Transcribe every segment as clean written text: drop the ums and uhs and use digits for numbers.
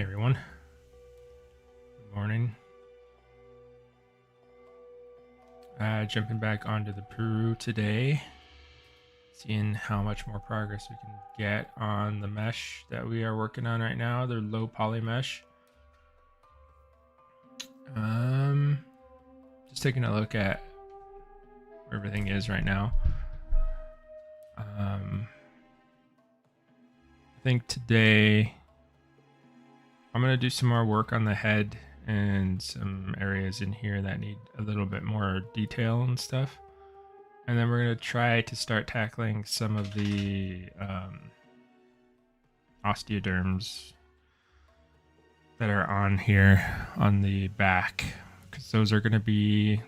everyone. Good morning. Jumping back onto the Peru today, seeing how much more progress we can get on the mesh that we are working on right now, the low poly mesh. Just taking a look at where everything is right now. I think today I'm going to do some more work on the head and some areas in here that need a little bit more detail and stuff. And then we're going to try to start tackling some of the osteoderms that are on here on the back, because those are going to be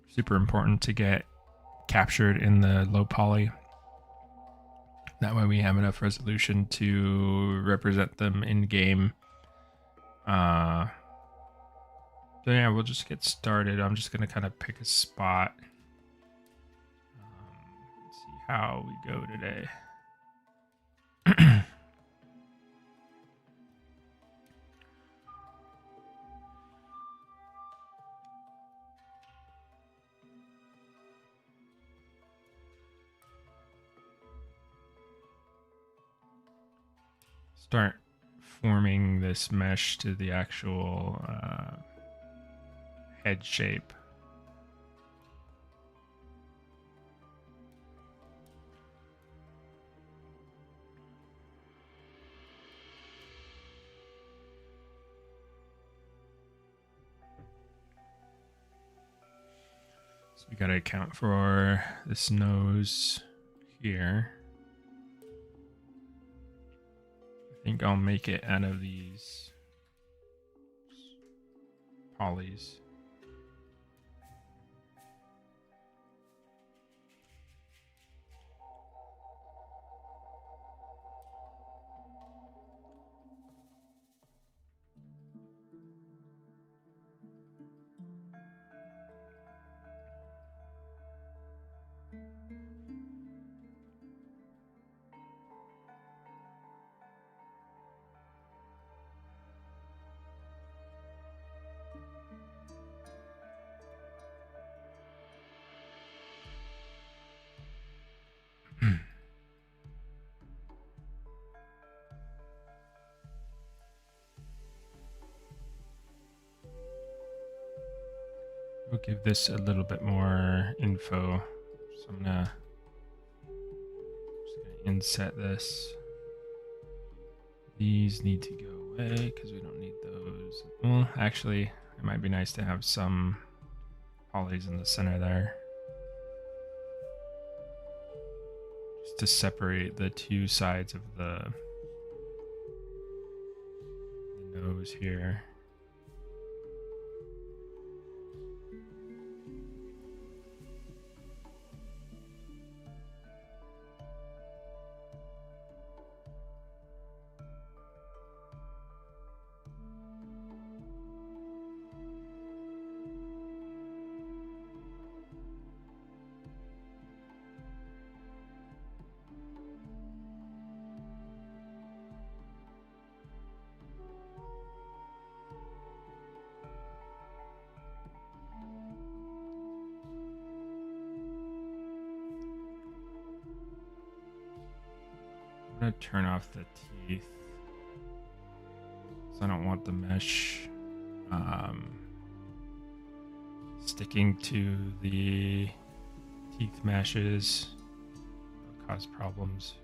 super important to get captured in the low poly. That way we have enough resolution to represent them in game. So yeah, we'll just get started. I'm just going to kind of pick a spot. See how we go today. Start forming this mesh to the actual head shape. So we got to account for this nose here. I think I'll make it out of these polys. We'll give this a little bit more info. So I'm gonna inset this. These need to go away because we don't need those. Well, actually, it might be nice to have some polys in the center there, just to separate the two sides of the nose here. I'm gonna turn off the teeth, so I don't want the mesh sticking to the teeth meshes. It'll cause problems.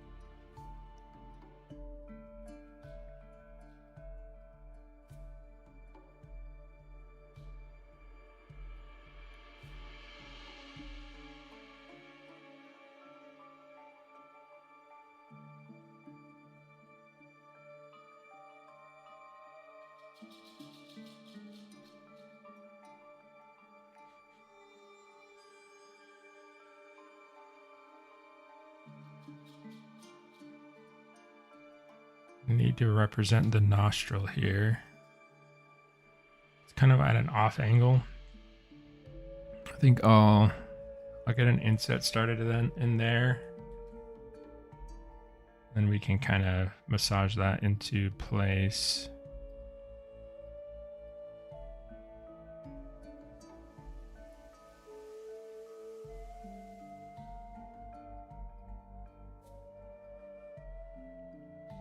Need to represent the nostril here. It's kind of at an off angle. I think I'll get an inset started then in there. Then we can kind of massage that into place.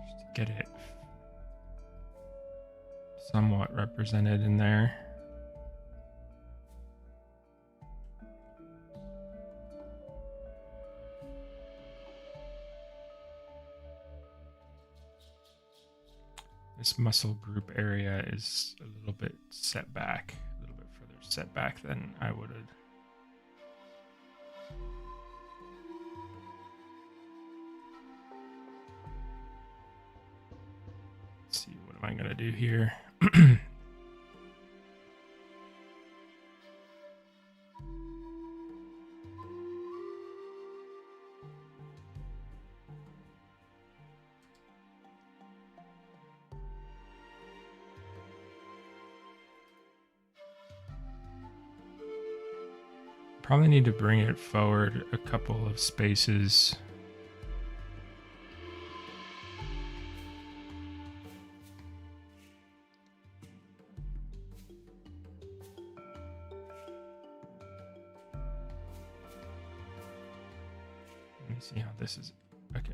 Just to get it somewhat represented in there. This muscle group area is a little bit set back, a little bit further set back than I would have. Let's see, what am I going to do here? Probably need to bring it forward a couple of spaces. Let me see how this is. Okay.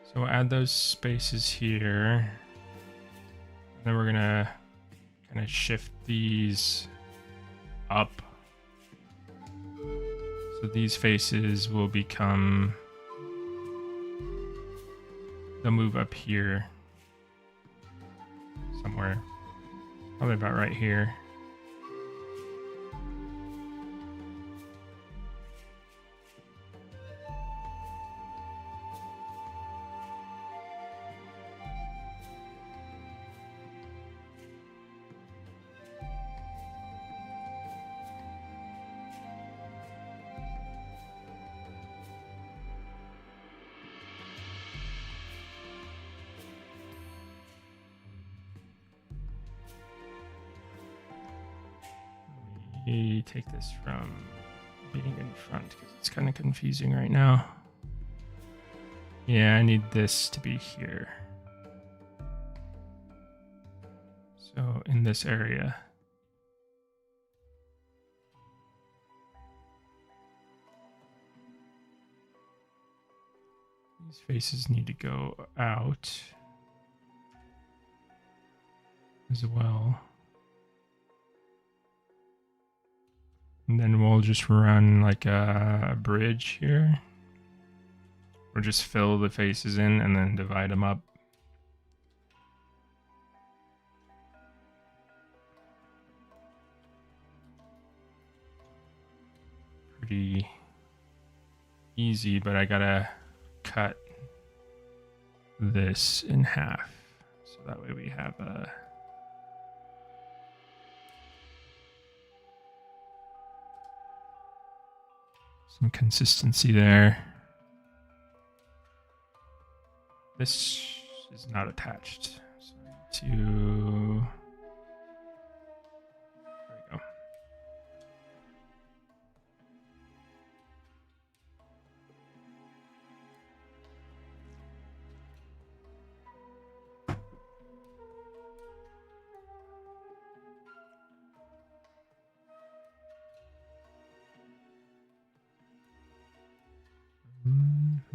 So we'll add those spaces here. And then we're gonna kind of shift these up. So these faces will become, they'll move up here somewhere, probably about right here. Take this from being in front because it's kind of confusing right now. Yeah, I need this to be here. So in this area. These faces need to go out as well. And then we'll just run like a bridge here. Or just fill the faces in and then divide them up. Pretty easy, but I gotta cut this in half. So that way we have some consistency there. This is not attached. So I need to, there we go.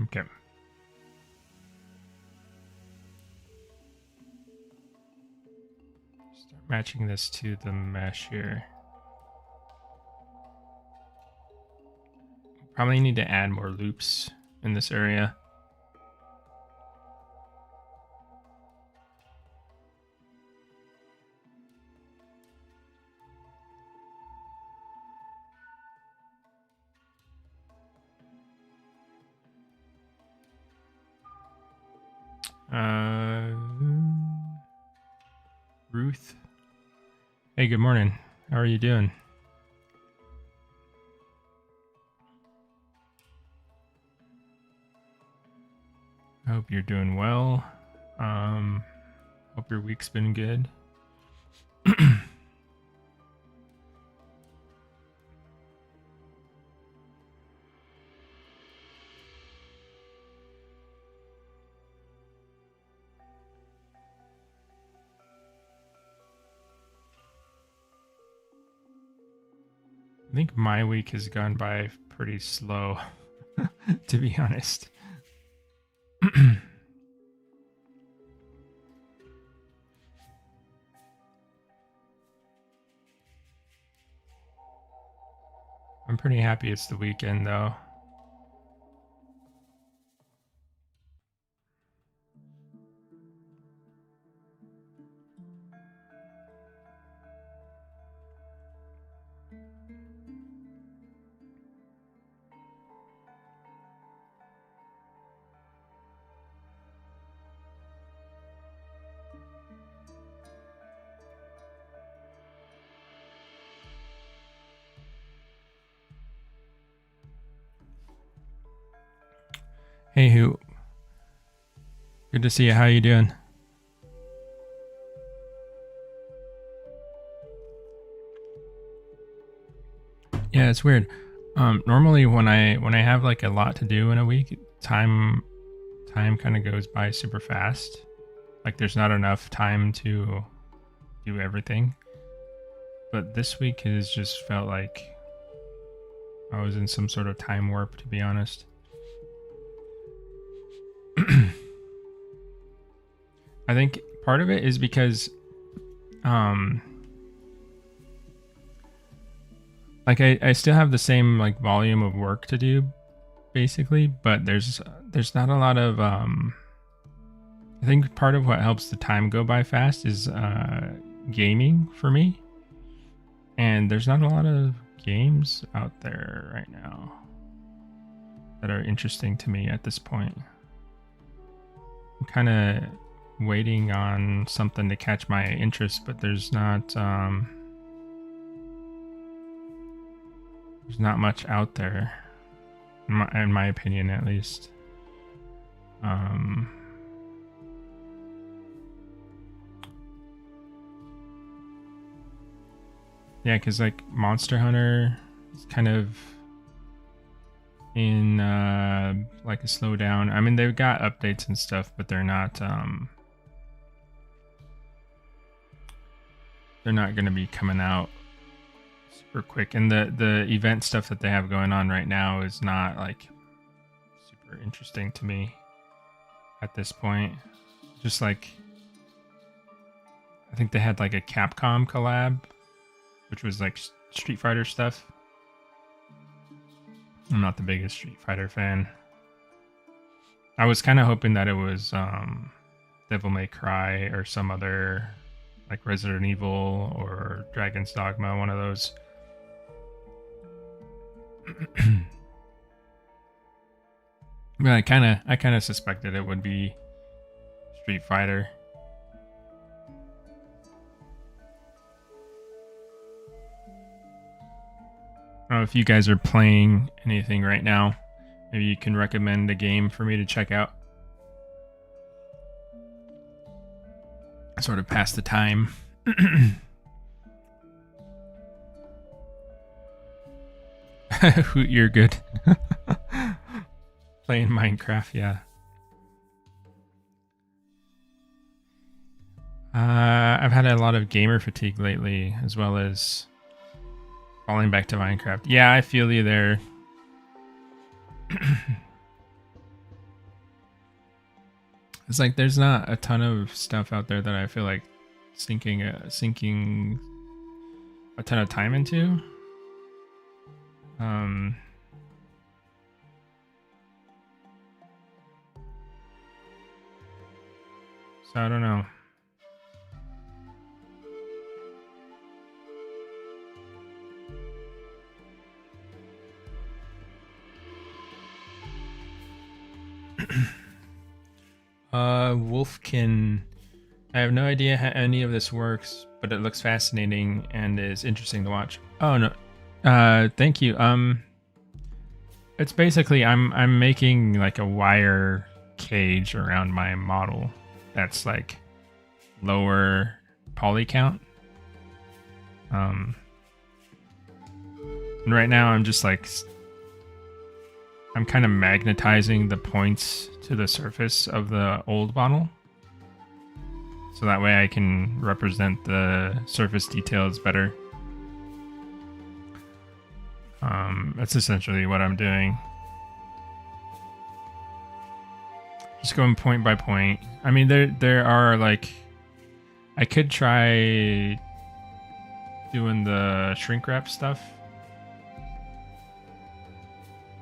Okay. Start matching this to the mesh here. Probably need to add more loops in this area. Ruth. Hey, good morning. How are you doing? I hope you're doing well. Hope your week's been good. think my week has gone by pretty slow, to be honest. I'm pretty happy it's the weekend, though. Hey, who? Good to see you. How you doing? Yeah, it's weird. Normally when I have like a lot to do in a week, time kind of goes by super fast. Like there's not enough time to do everything. But this week has just felt like I was in some sort of time warp, to be honest. I think part of it is because like I still have the same like volume of work to do basically, but there's not a lot of I think part of what helps the time go by fast is gaming for me. And there's not a lot of games out there right now that are interesting to me at this point. I'm kind of waiting on something to catch my interest, but there's not much out there, in my opinion, at least. Yeah, because like Monster Hunter is kind of in like a slowdown. I mean, they've got updates and stuff, but they're not going to be coming out super quick. And the event stuff that they have going on right now is not like super interesting to me at this point. Just like I think they had like a Capcom collab, which was like Street Fighter stuff. I'm not the biggest Street Fighter fan. I was kind of hoping that it was Devil May Cry or some other like Resident Evil or Dragon's Dogma, one of those. But I kind of suspected it would be Street Fighter. I don't know if you guys are playing anything right now. Maybe you can recommend a game for me to check out. Sort of pass the time. You're good. Playing Minecraft, yeah. I've had a lot of gamer fatigue lately, as well as falling back to Minecraft. Yeah, I feel you there. It's like there's not a ton of stuff out there that I feel like sinking a ton of time into. So I don't know. Wolfkin. I have no idea how any of this works, but it looks fascinating and is interesting to watch. Oh no. Thank you. It's basically I'm making like a wire cage around my model that's like lower poly count. And right now I'm just like I'm kind of magnetizing the points to the surface of the old model. So that way I can represent the surface details better. That's essentially what I'm doing. Just going point by point. I mean, there are like, I could try doing the shrink wrap stuff.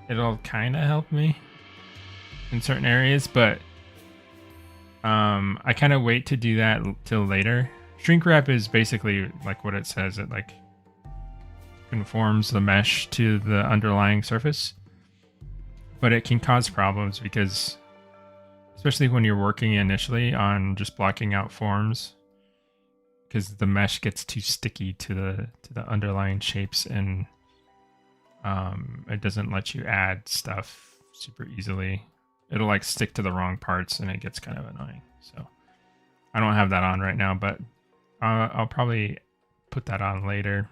It'll kind of help me in certain areas, but I kind of wait to do that till later. Shrink wrap is basically like what it says. It like conforms the mesh to the underlying surface, but it can cause problems because, especially when you're working initially on just blocking out forms, because the mesh gets too sticky to the underlying shapes, and it doesn't let you add stuff super easily. It'll like stick to the wrong parts, and it gets kind of annoying. So I don't have that on right now, but I'll probably put that on later.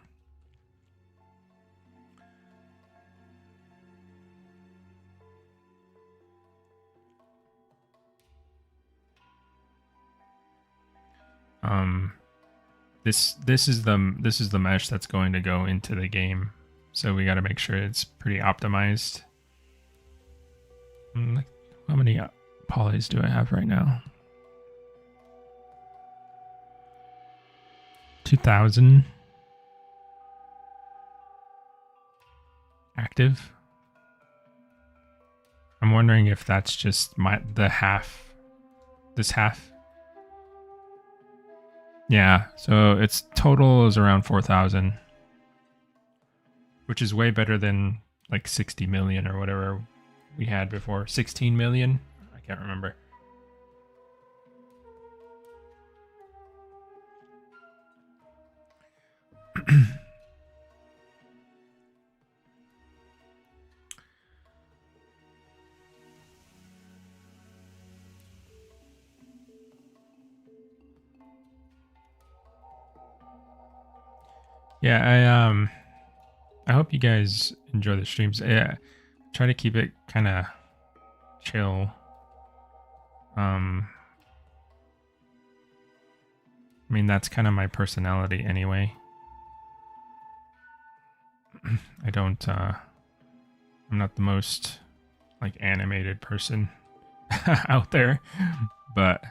This is the mesh that's going to go into the game, so we got to make sure it's pretty optimized. How many polys do I have right now? 2,000 active. I'm wondering if that's just this half. Yeah, so its total is around 4,000, which is way better than like 60 million or whatever we had before. 16 million? I can't remember. Yeah, I hope you guys enjoy the streams. Yeah, try to keep it kind of chill. I mean, that's kind of my personality anyway. I'm not the most like animated person out there, but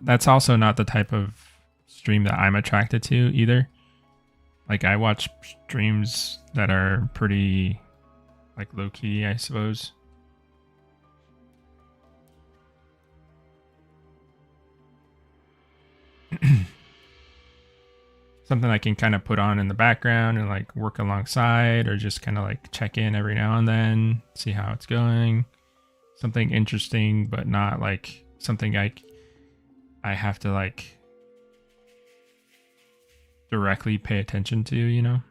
that's also not the type of stream that I'm attracted to either. Like, I watch streams that are pretty like low key, I suppose. Something I can kind of put on in the background and like work alongside, or just kind of like check in every now and then, see how it's going. Something interesting, but not like something I have to like directly pay attention to, you know?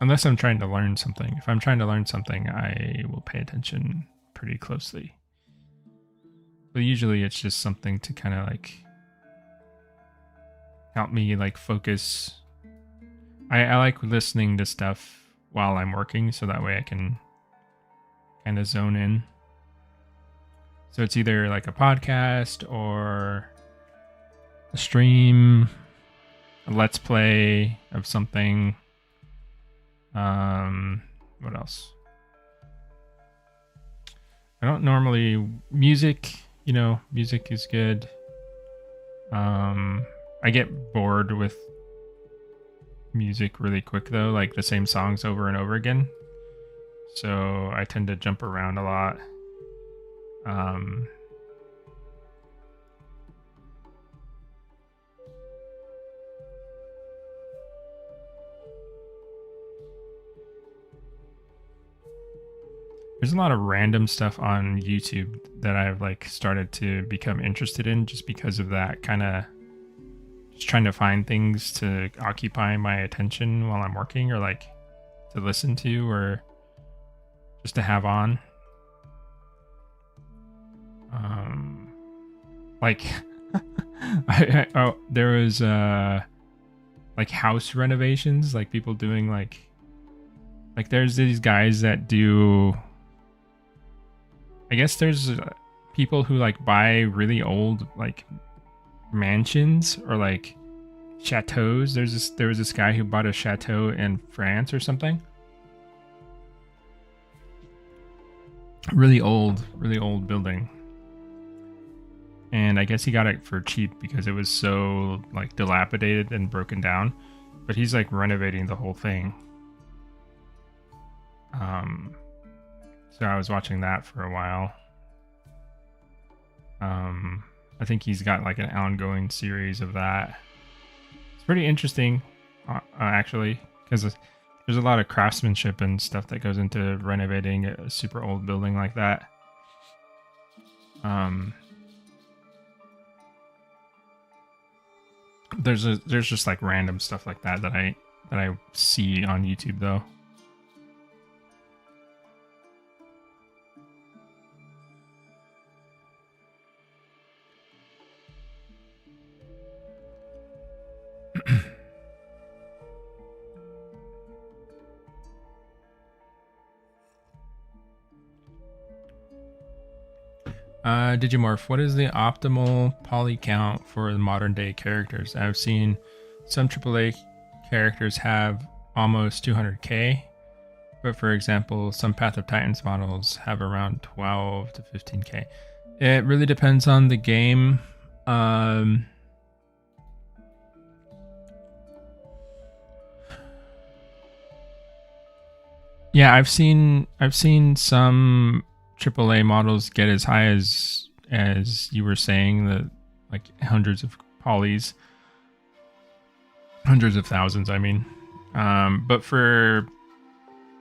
Unless I'm trying to learn something. If I'm trying to learn something, I will pay attention pretty closely. But usually it's just something to kind of like help me like focus. I like listening to stuff while I'm working, so that way I can kind of zone in. So it's either like a podcast or a stream, a let's play of something. What else? I don't normally music, you know, music is good. I get bored with music really quick though, like the same songs over and over again. So I tend to jump around a lot. There's a lot of random stuff on YouTube that I've like started to become interested in just because of that kind of just trying to find things to occupy my attention while I'm working, or like to listen to, or just to have on. Like there was like house renovations, like people doing like Like there's these guys that do, I guess there's people who like buy really old like mansions or like chateaus. There was this guy who bought a chateau in France or something. Really old building. And I guess he got it for cheap because it was so like dilapidated and broken down. But he's like renovating the whole thing. So I was watching that for a while. I think he's got like an ongoing series of that. It's pretty interesting, actually, because there's a lot of craftsmanship and stuff that goes into renovating a super old building like that. There's just like random stuff like that I see on YouTube though. Digimorph, what is the optimal poly count for the modern day characters? I've seen some AAA characters have almost 200k, but for example, some Path of Titans models have around 12 to 15k. It really depends on the game. Yeah, I've seen some AAA models get as high as you were saying, that like hundreds of polys, hundreds of thousands, I mean. But for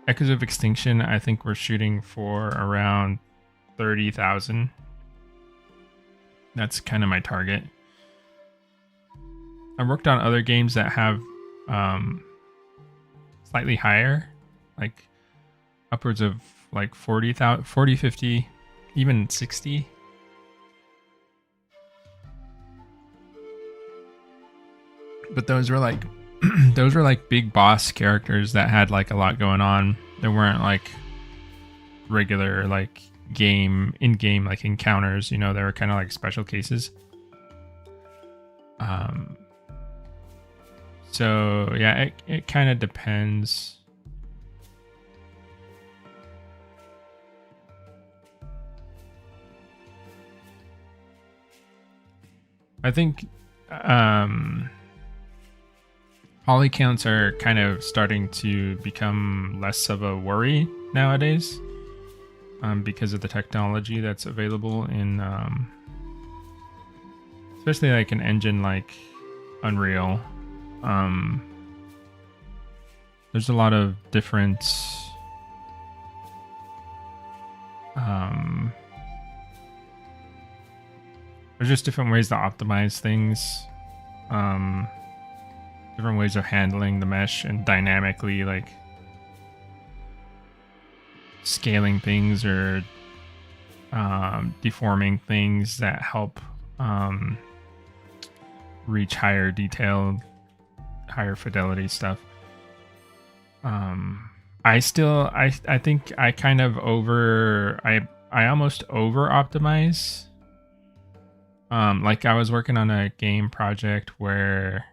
Echoes of Extinction, I think we're shooting for around 30,000. That's kind of my target. I worked on other games that have slightly higher, like upwards of like 40,000, 40, 50, even 60. But those were like those were like big boss characters that had like a lot going on. They weren't like regular like in-game like encounters, you know. They were kind of like special cases. So yeah, it kind of depends. I think poly counts are kind of starting to become less of a worry nowadays, because of the technology that's available in, especially like an engine like Unreal. There's a lot of different there's just different ways to optimize things, different ways of handling the mesh and dynamically like scaling things or deforming things that help reach higher detail, higher fidelity stuff. I think I kind of I almost over optimize. Like I was working on a game project where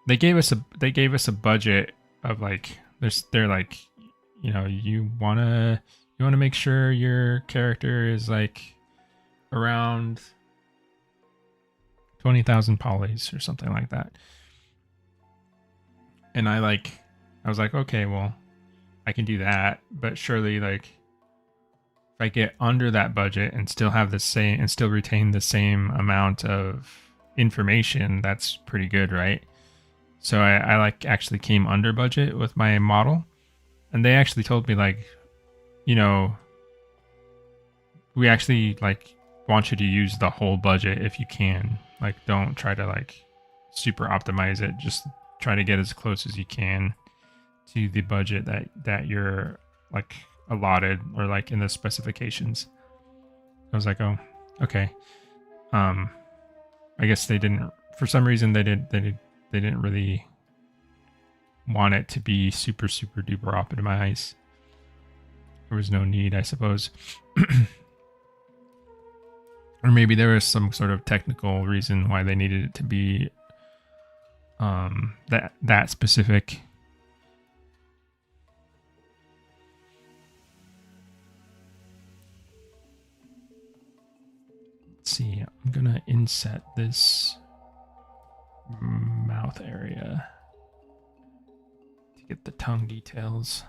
they gave us a budget of like, they're like, you know, you wanna make sure your character is like around 20,000 polys or something like that. And I was like, okay, well, I can do that, but surely like if I get under that budget and still have the same and still retain the same amount of information, that's pretty good, right? So I like actually came under budget with my model, and they actually told me like, you know, we actually like want you to use the whole budget if you can. Like, don't try to like super optimize it. Just try to get as close as you can to the budget that you're like allotted or like in the specifications. I was like, oh, okay. I guess they didn't, for some reason they didn't really want it to be super, super duper optimized. There was no need, I suppose. Or maybe there was some sort of technical reason why they needed it to be that specific. Let's see, I'm gonna inset this mouth area to get the tongue details.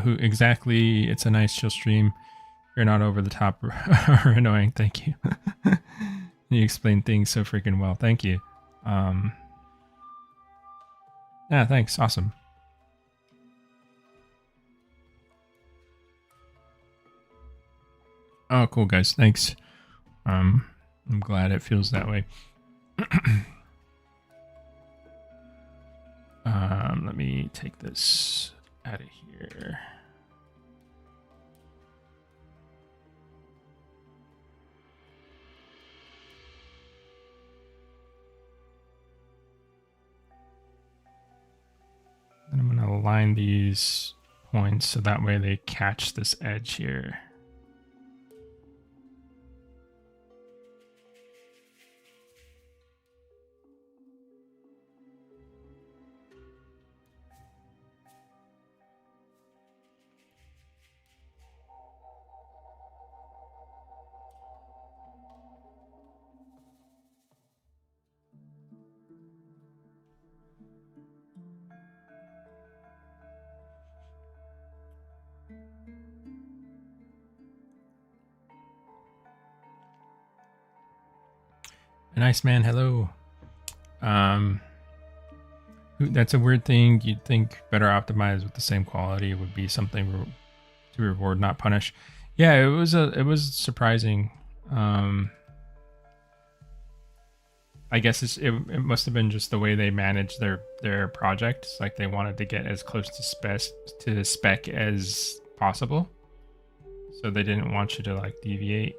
Who exactly? It's a nice chill stream. You're not over the top or annoying. Thank you. You explain things so freaking well. Thank you. Yeah, thanks. Awesome. Oh, cool, guys. Thanks. I'm glad it feels that way. Let me take this out of here. And I'm going to align these points so that way they catch this edge here. Nice man, hello. That's a weird thing. You'd think better optimized with the same quality would be something to reward, not punish. Yeah, it was surprising. I guess it must have been just the way they managed their projects. Like they wanted to get as close to spec as possible, so they didn't want you to like deviate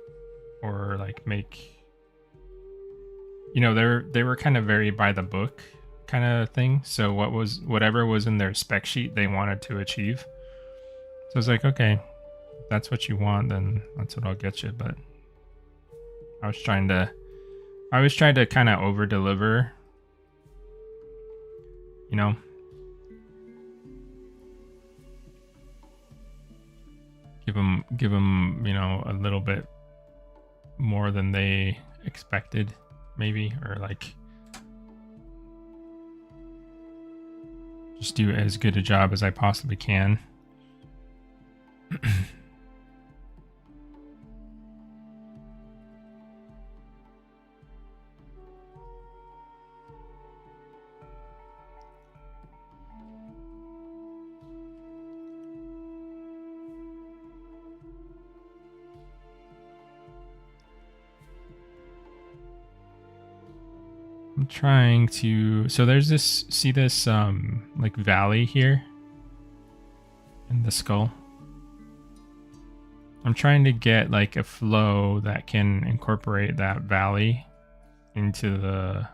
or like make. You know, they were kind of very by the book kind of thing. So whatever was in their spec sheet they wanted to achieve. So I was like, okay, if that's what you want, then that's what I'll get you. But I was trying to kind of over deliver, you know. Give them, you know, a little bit more than they expected. Maybe, or like just do as good a job as I possibly can. I'm trying to, so there's this, see this like valley here in the skull. I'm trying to get like a flow that can incorporate that valley into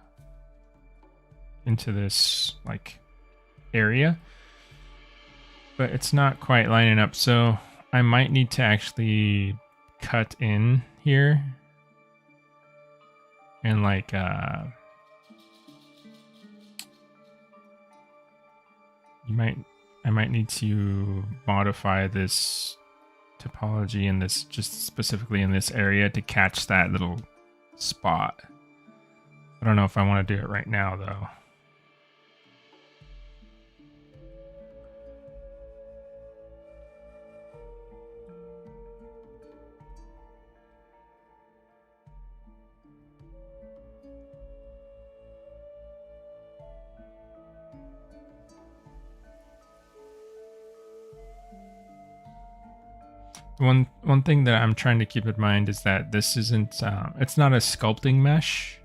this like area, but it's not quite lining up. So I might need to actually cut in here and like I might need to modify this topology in this, just specifically in this area, to catch that little spot. I don't know if I want to do it right now though. One thing that I'm trying to keep in mind is that this isn't it's not a sculpting mesh.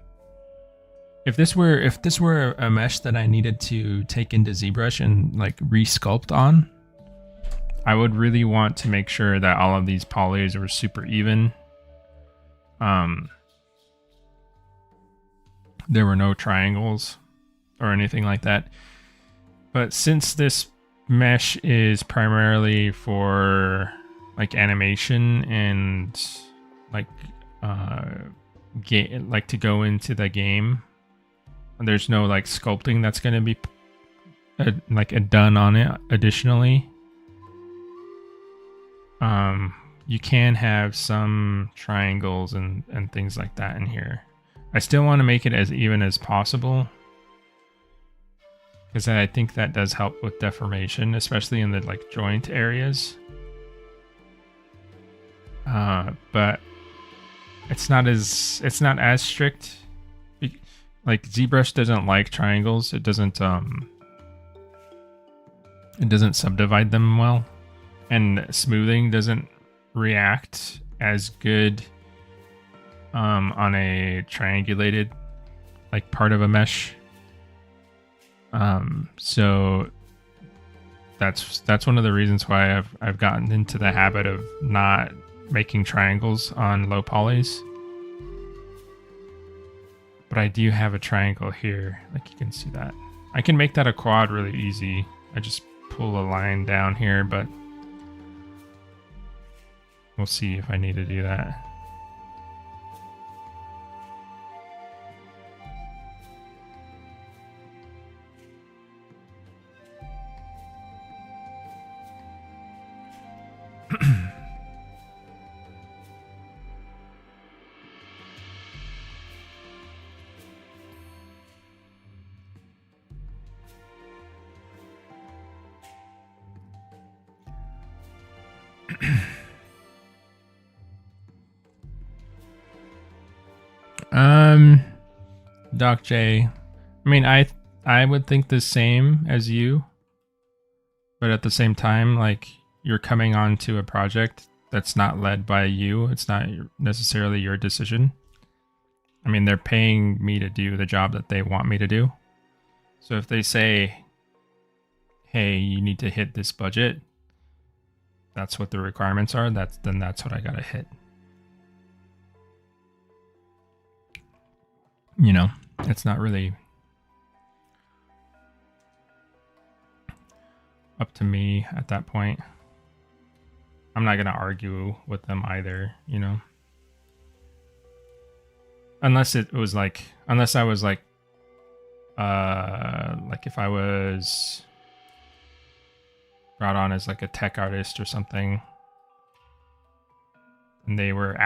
If this were a mesh that I needed to take into ZBrush and like resculpt on, I would really want to make sure that all of these polys were super even. there were no triangles or anything like that. But since this mesh is primarily for like animation and like like to go into the game, there's no like sculpting that's going to be done on it additionally. You can have some triangles and things like that in here. I still want to make it as even as possible, because I think that does help with deformation, especially in the like joint areas. But it's not as strict. Like ZBrush doesn't like triangles. It doesn't subdivide them well, and smoothing doesn't react as good on a triangulated like part of a mesh. So that's one of the reasons why I've gotten into the habit of not making triangles on low polys. But I do have a triangle here, like you can see that. I can make that a quad really easy. I just pull a line down here, but we'll see if I need to do that. Doc J, I mean, I would think the same as you, but at the same time, like, you're coming onto a project that's not led by you. It's not necessarily your decision. I mean, they're paying me to do the job that they want me to do. So if they say, hey, you need to hit this budget, that's what the requirements are, then that's what I gotta hit. You know, it's not really up to me at that point. I'm not gonna argue with them either, you know. Unless I was like if I was brought on as like a tech artist or something, and they were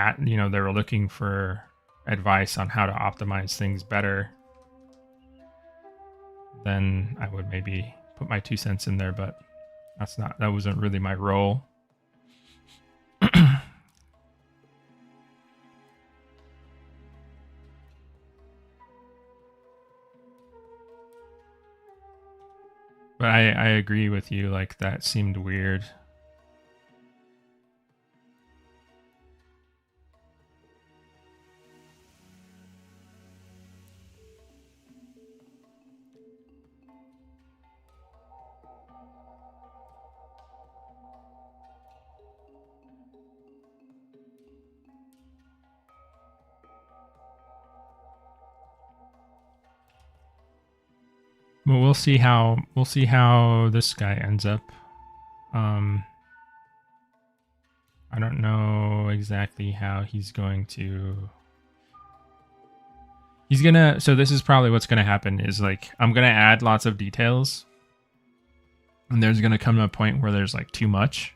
looking for advice on how to optimize things better, then I would maybe put my 2 cents in there, but that wasn't really my role. But I agree with you, like, that seemed weird. Well, we'll see how this guy ends up. I don't know exactly how he's going to. So this is probably what's gonna happen is, like, I'm gonna add lots of details, and there's gonna come a point where there's like too much,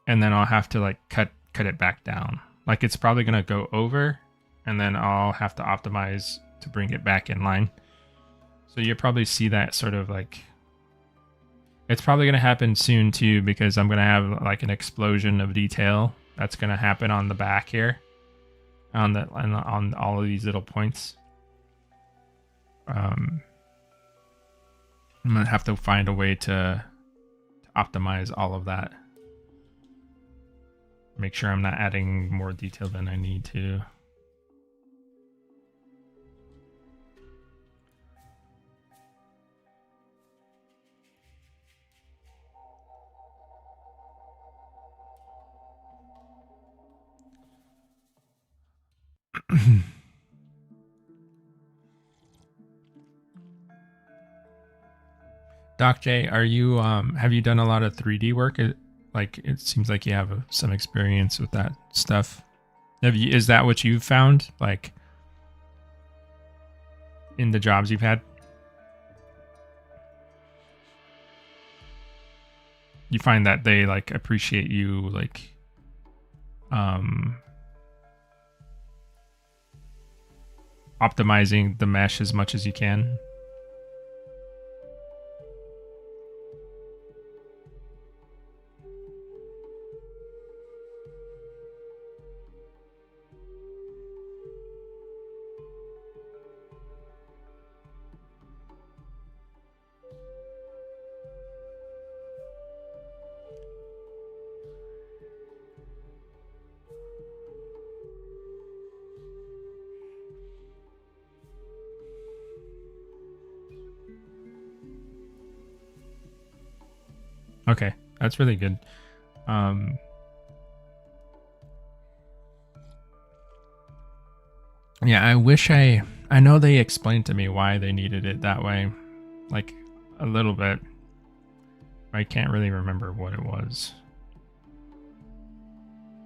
and then I'll have to like cut it back down. Like, it's probably gonna go over, and then I'll have to optimize to bring it back in line. So you'll probably see that sort of like, it's probably going to happen soon too, because I'm going to have like an explosion of detail that's going to happen on the back here, on all of these little points. I'm going to have to find a way to optimize all of that. Make sure I'm not adding more detail than I need to. Doc J, are you have you done a lot of 3D work? It seems like you have some experience with that stuff. Is that what you've found, like, in the jobs you've had? You find that they like appreciate you, like, optimizing the mesh as much as you can? Okay, that's really good. Yeah, I know they explained to me why they needed it that way, like a little bit. I can't really remember what it was.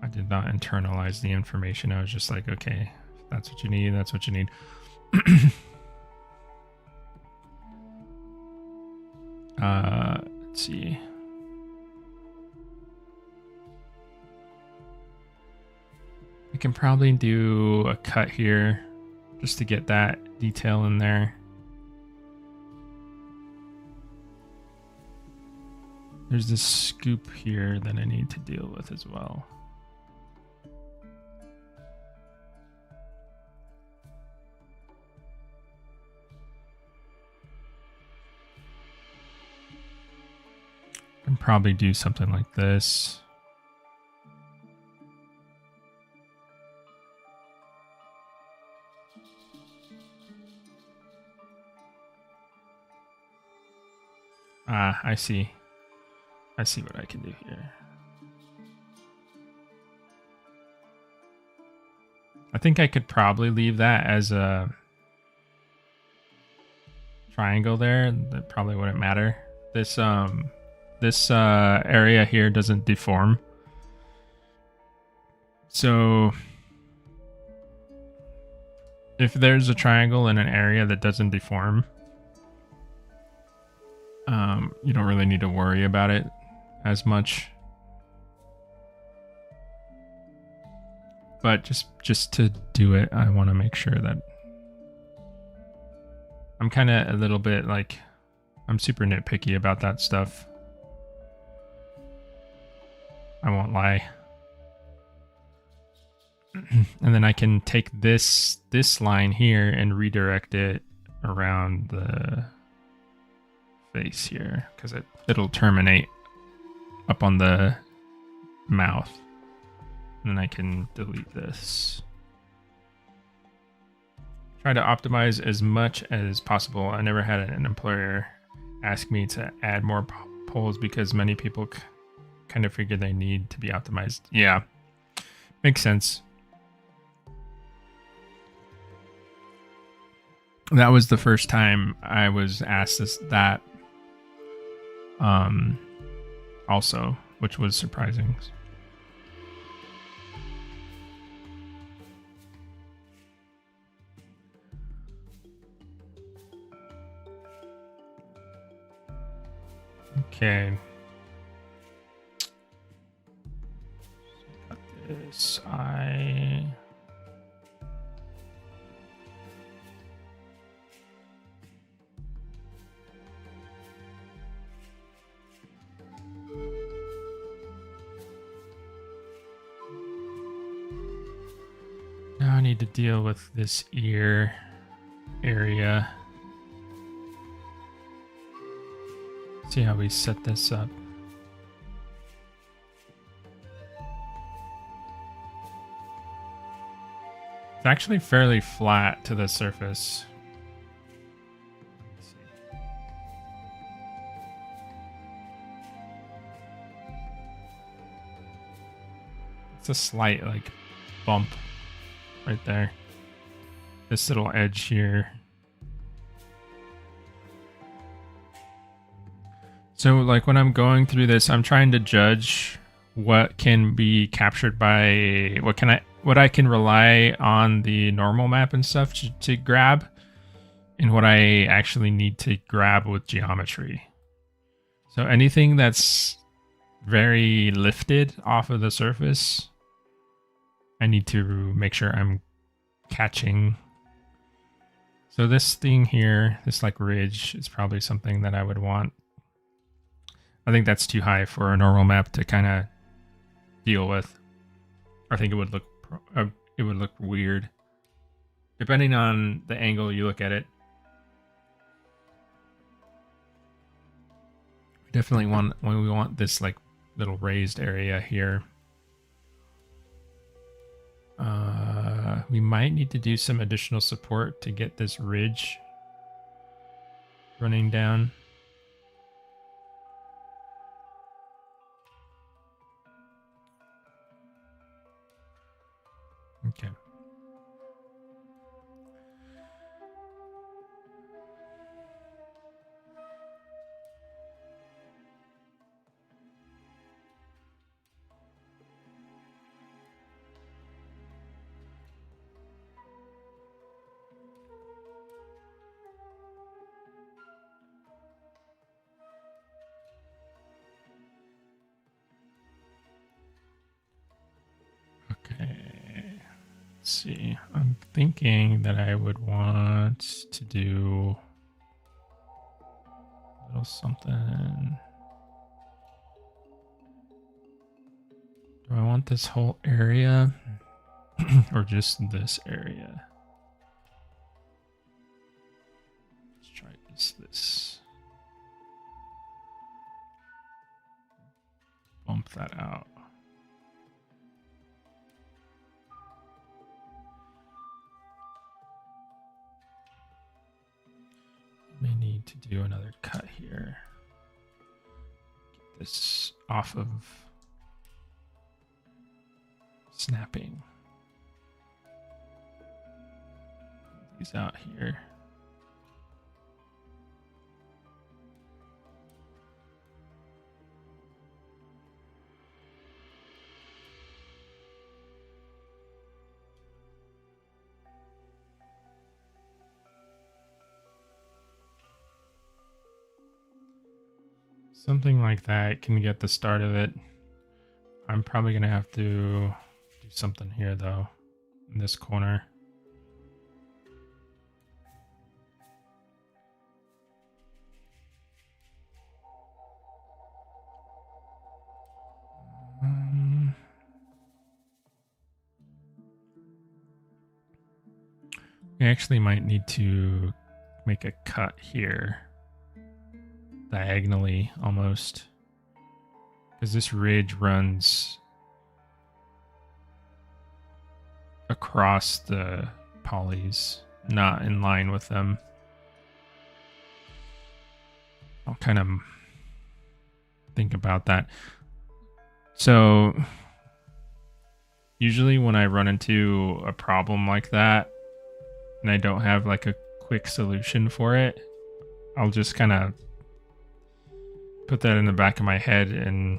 I did not internalize the information. I was just like, okay, if that's what you need, that's what you need. Let's see. I can probably do a cut here just to get that detail in there. There's this scoop here that I need to deal with as well. I can probably do something like this. Ah, I see. I see what I can do here. I think I could probably leave that as a triangle there. That probably wouldn't matter. This area here doesn't deform. So if there's a triangle in an area that doesn't deform, you don't really need to worry about it as much. But just to do it, I want to make sure that I'm kind of a little bit like, I'm super nitpicky about that stuff. I won't lie. And then I can take this line here and redirect it around the face here, because it'll terminate up on the mouth. And then I can delete this. Try to optimize as much as possible. I never had an employer ask me to add more polls because many people kind of figure they need to be optimized. Yeah, makes sense. That was the first time I was asked that also, which was surprising. Okay. Got this. Now I need to deal with this ear area. See how we set this up. It's actually fairly flat to the surface. Let's see. It's a slight like bump right there. this little edge here. So like when I'm going through this, I'm trying to judge what can be captured by what I can rely on the normal map and stuff to grab, and what I actually need to grab with geometry. So anything that's very lifted off of the surface, I need to make sure I'm catching. So this thing here, this like ridge, is probably something that I would want. I think that's too high for a normal map to kind of deal with. I think it would look weird, depending on the angle you look at it. We definitely want this like little raised area here. We might need to do some additional support to get this ridge running down. Okay. See, I'm thinking that I would want to do a little something. Do I want this whole area or just this area? Let's try this. Bump that out. May need to do another cut here. Get this off of snapping. Pull these out here. Something like that can get the start of it. I'm probably going to have to do something here, though, in this corner. We actually might need to make a cut here. Diagonally, almost. Because this ridge runs across the polys, not in line with them. I'll kind of think about that. So usually when I run into a problem like that and I don't have like a quick solution for it, I'll just kind of put that in the back of my head and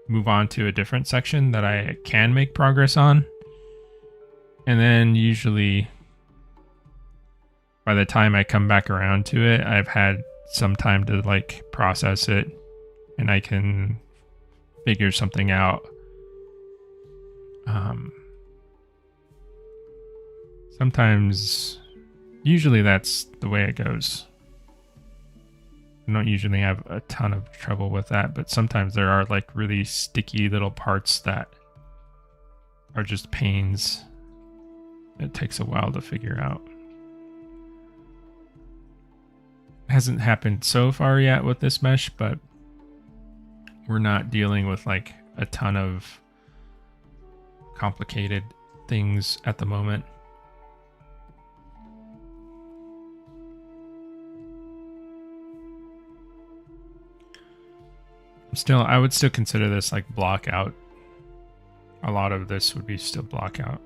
move on to a different section that I can make progress on. And then usually by the time I come back around to it, I've had some time to like process it and I can figure something out. Usually that's the way it goes. I don't usually have a ton of trouble with that, but sometimes there are like really sticky little parts that are just pains. It takes a while to figure out. It hasn't happened so far yet with this mesh, but we're not dealing with like a ton of complicated things at the moment. I would still consider this like block out. A lot of this would be still block out.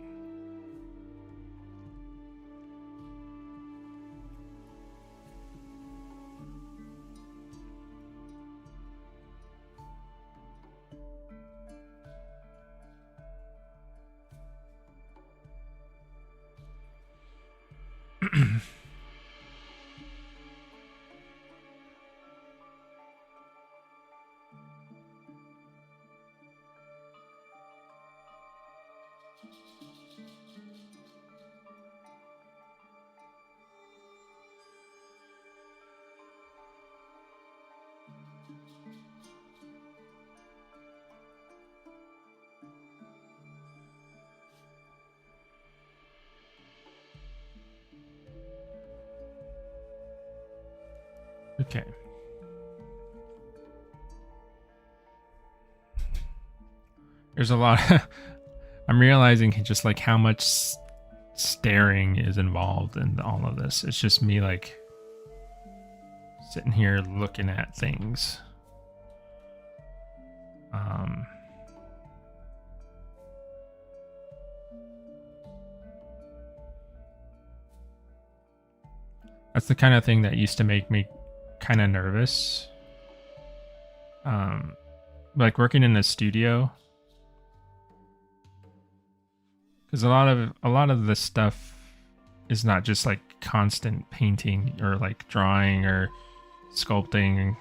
Okay. There's a lot. I'm realizing just like how much staring is involved in all of this. It's just me like sitting here looking at things. That's the kind of thing that used to make me kind of nervous. Like working in a studio, because a lot of this stuff is not just like constant painting or like drawing or sculpting.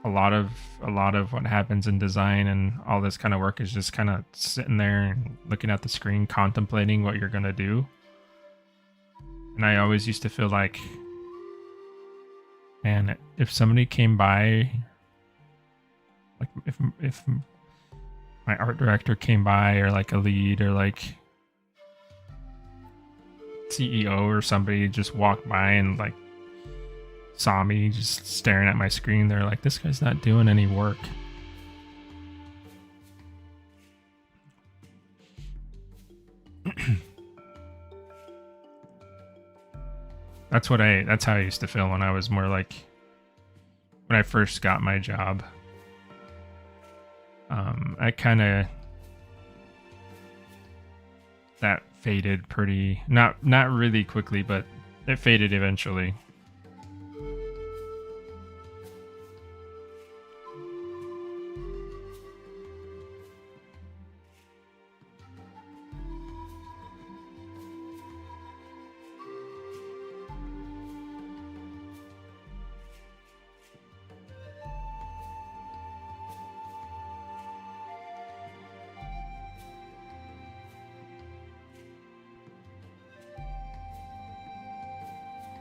A lot of what happens in design and all this kind of work is just kind of sitting there and looking at the screen, contemplating what you're gonna do. And I always used to feel like, man, if somebody came by, like if my art director came by, or like a lead, or like CEO or somebody just walked by and like saw me just staring at my screen, they're like, this guy's not doing any work. That's how I used to feel when I was more like, when I first got my job. I kind of, that faded pretty, not really quickly, but it faded eventually.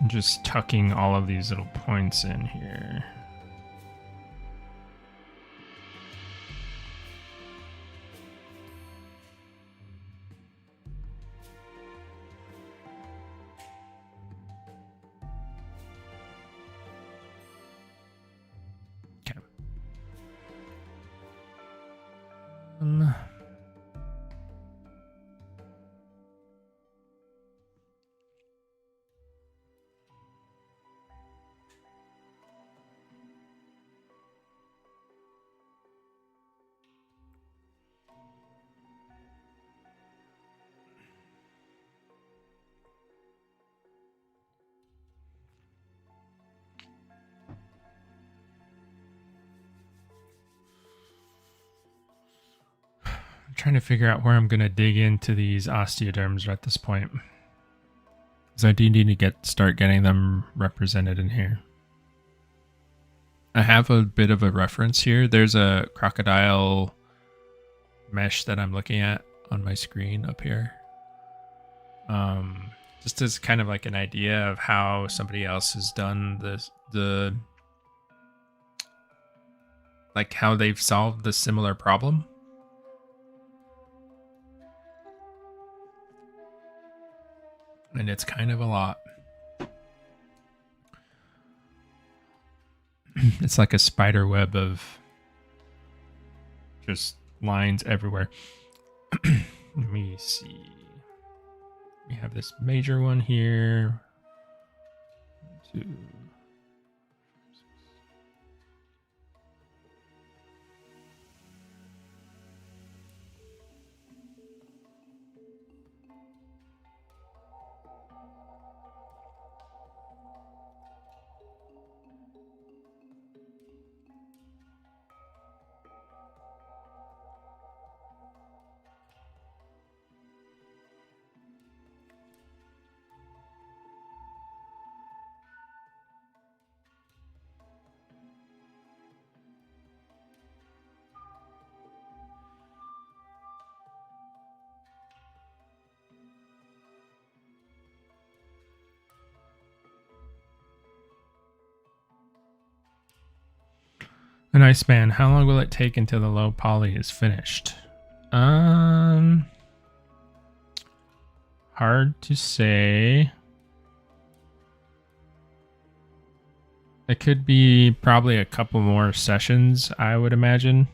Just tucking all of these little points in here. Okay. Trying to figure out where I'm going to dig into these osteoderms at this point, because I do need to start getting them represented in here. I have a bit of a reference here. There's a crocodile mesh that I'm looking at on my screen up here. Just as kind of like an idea of how somebody else has done this, like how they've solved the similar problem. And it's kind of a lot. It's like a spider web of just lines everywhere. Let me see. We have this major one here. 1, 2. A nice span. How long will it take until the low poly is finished? Hard to say. It could be probably a couple more sessions, I would imagine.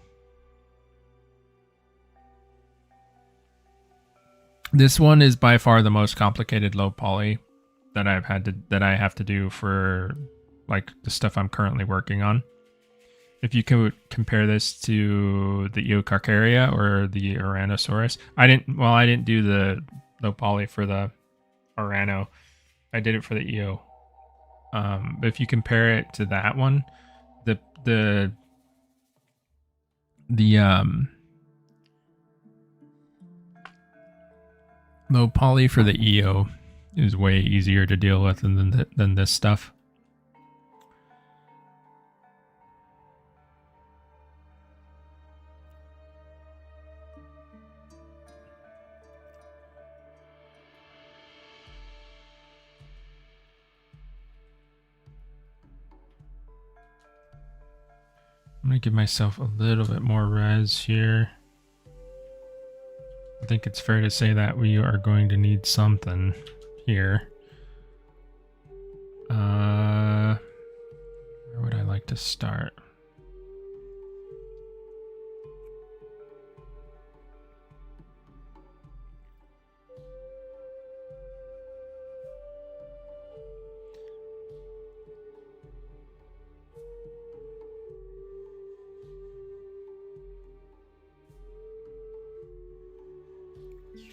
This one is by far the most complicated low poly that I have to do for like the stuff I'm currently working on. If you could compare this to the Eocarcharia or the Ouranosaurus, I didn't do the low poly for the Ourano. I did it for the Eo. But if you compare it to that one, the low poly for the EO is way easier to deal with than this stuff. I'm going to give myself a little bit more res here. I think it's fair to say that we are going to need something here. Where would I like to start?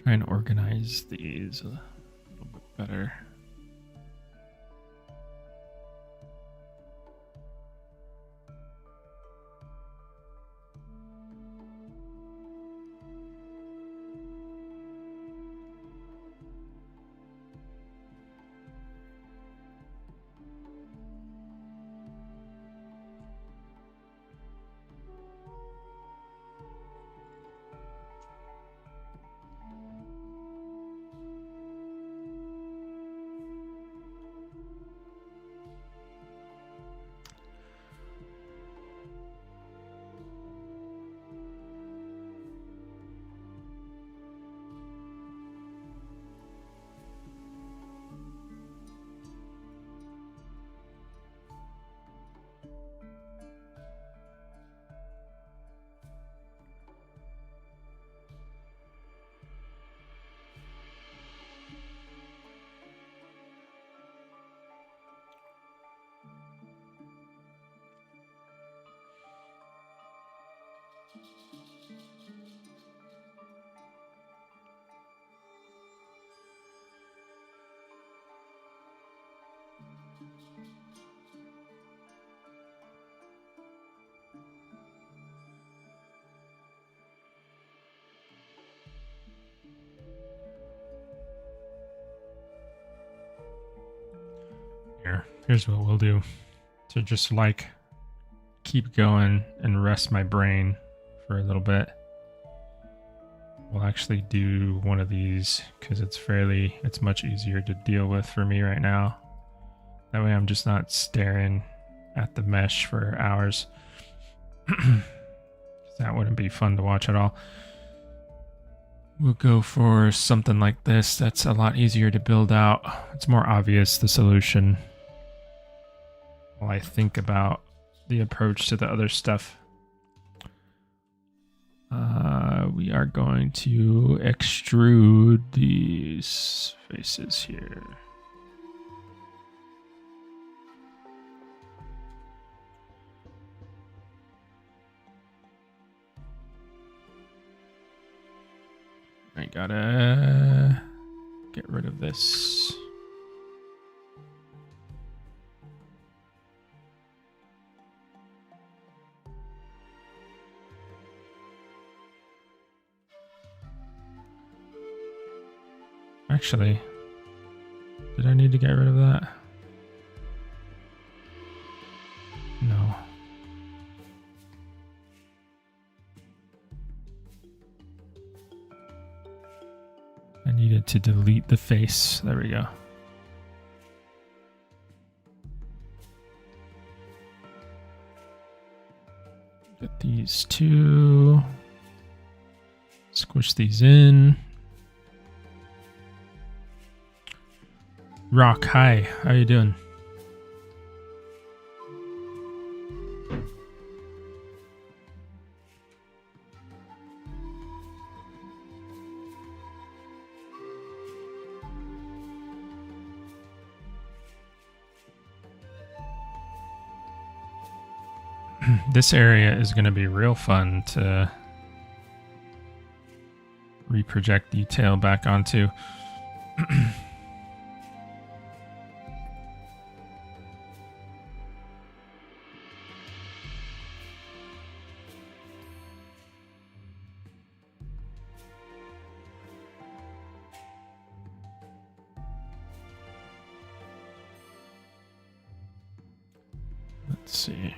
Try and organize these a little bit better. Here's what we'll do to just like keep going and rest my brain for a little bit. We'll actually do one of these because it's much easier to deal with for me right now. That way I'm just not staring at the mesh for hours. That wouldn't be fun to watch at all. We'll go for something like this. That's a lot easier to build out. It's more obvious, the solution. While I think about the approach to the other stuff. We are going to extrude these faces here. I gotta get rid of this. Actually, did I need to get rid of that? No. I needed to delete the face. There we go. Get these two. Squish these in. Rock, hi. How you doing? This area is going to be real fun to reproject detail back onto. Let's see.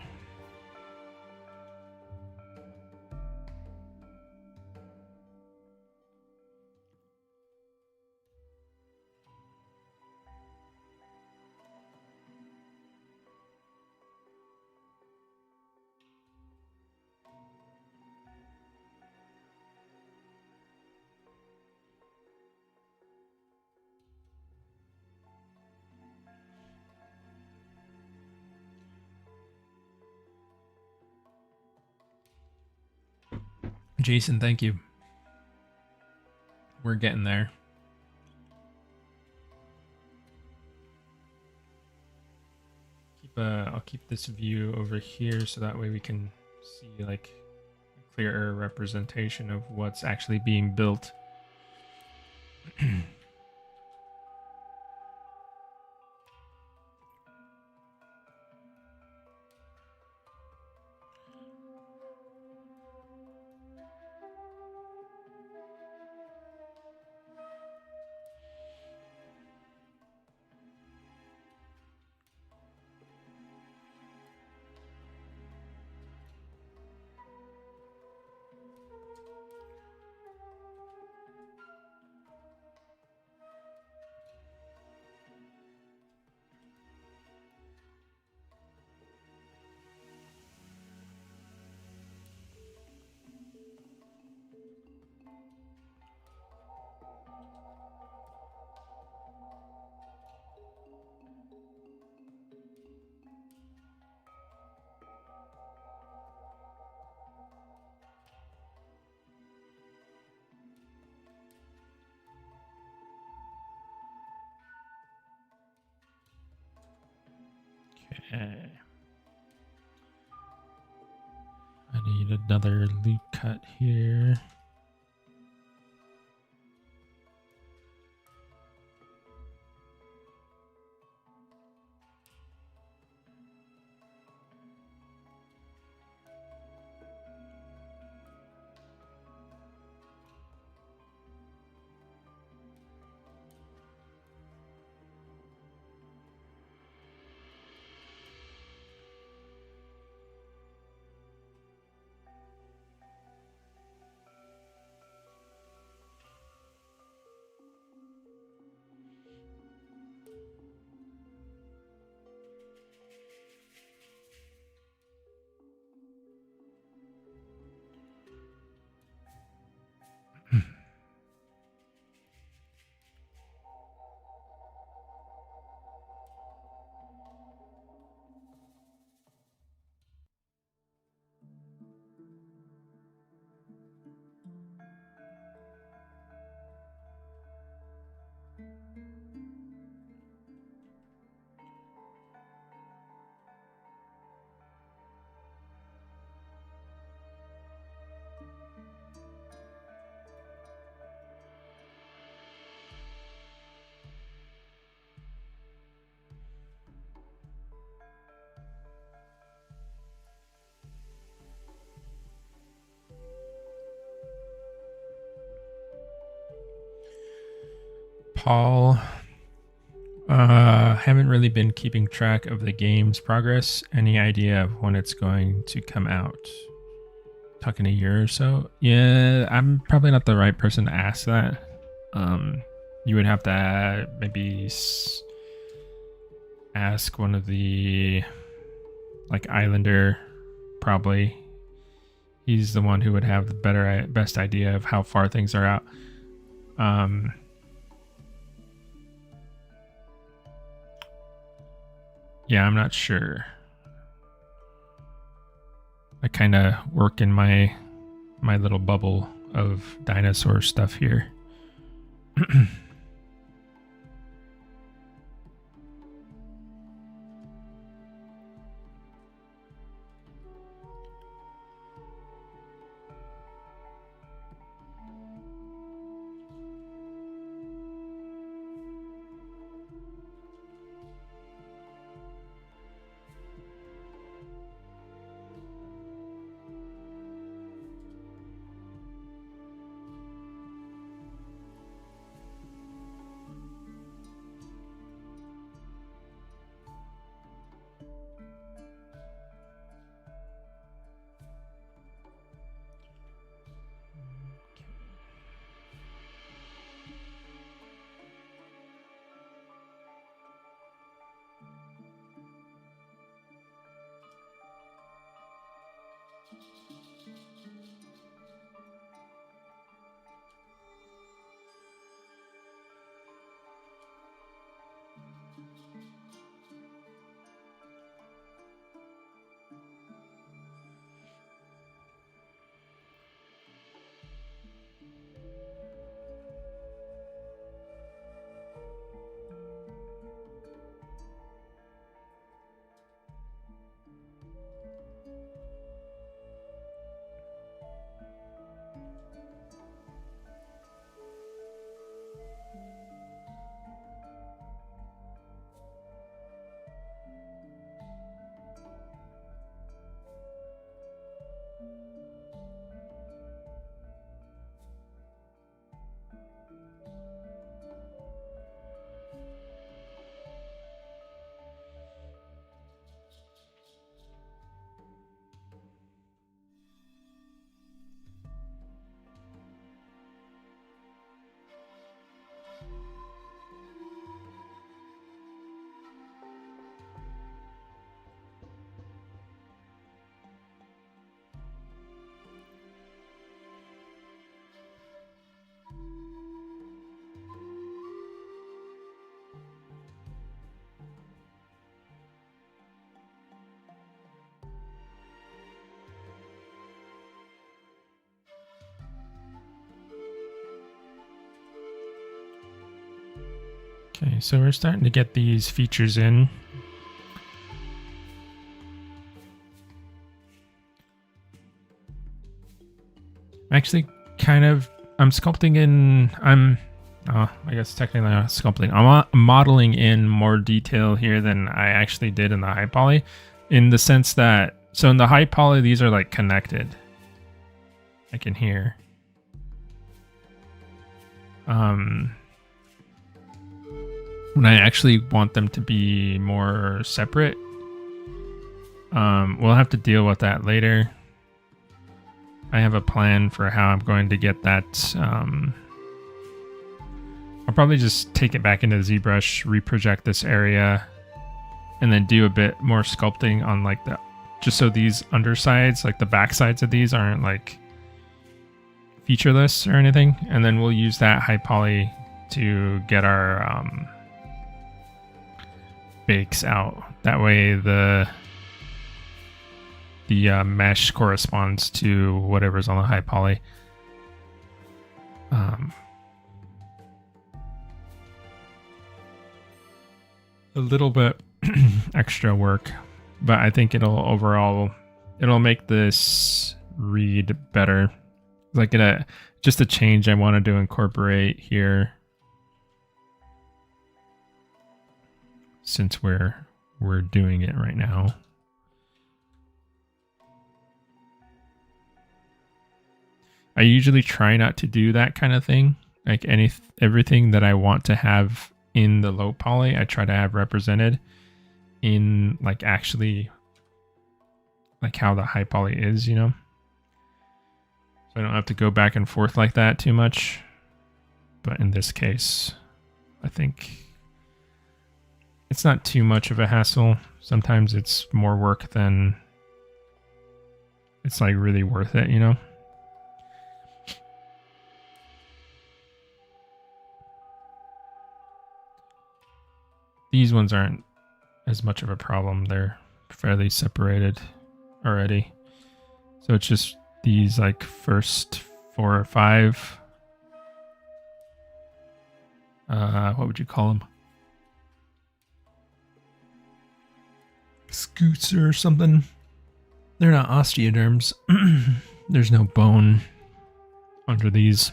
Jason, thank you. We're getting there. I'll keep this view over here so that way we can see like a clearer representation of what's actually being built. Okay. I need another loop cut here. Paul, haven't really been keeping track of the game's progress. Any idea of when it's going to come out? Talking a year or so? Yeah, I'm probably not the right person to ask that. You would have to maybe ask one of the like Islander, probably. He's the one who would have the best idea of how far things are out. Yeah, I'm not sure. I kind of work in my little bubble of dinosaur stuff here. Okay, so we're starting to get these features in. Actually, I'm sculpting in, I guess technically not sculpting. I'm modeling in more detail here than I actually did in the high poly, in the sense that, so in the high poly, these are like connected, like in here. When I actually want them to be more separate, we'll have to deal with that later. I have a plan for how I'm going to get that. I'll probably just take it back into the ZBrush, reproject this area, and then do a bit more sculpting on like just so these undersides, like the back sides of these, aren't like featureless or anything. And then we'll use that high poly to get our bakes out. That way the mesh corresponds to whatever's on the high poly. A little bit extra work, but I think it'll make this read better. Like just a change I wanted to incorporate here, since we're doing it right now. I usually try not to do that kind of thing. Like everything that I want to have in the low poly, I try to have represented in like actually like how the high poly is, you know? So I don't have to go back and forth like that too much. But in this case, I think it's not too much of a hassle. Sometimes it's more work than it's like really worth it, you know? These ones aren't as much of a problem. They're fairly separated already. So it's just these like first 4 or 5. What would you call them? Scoots or something. They're not osteoderms. There's no bone under these.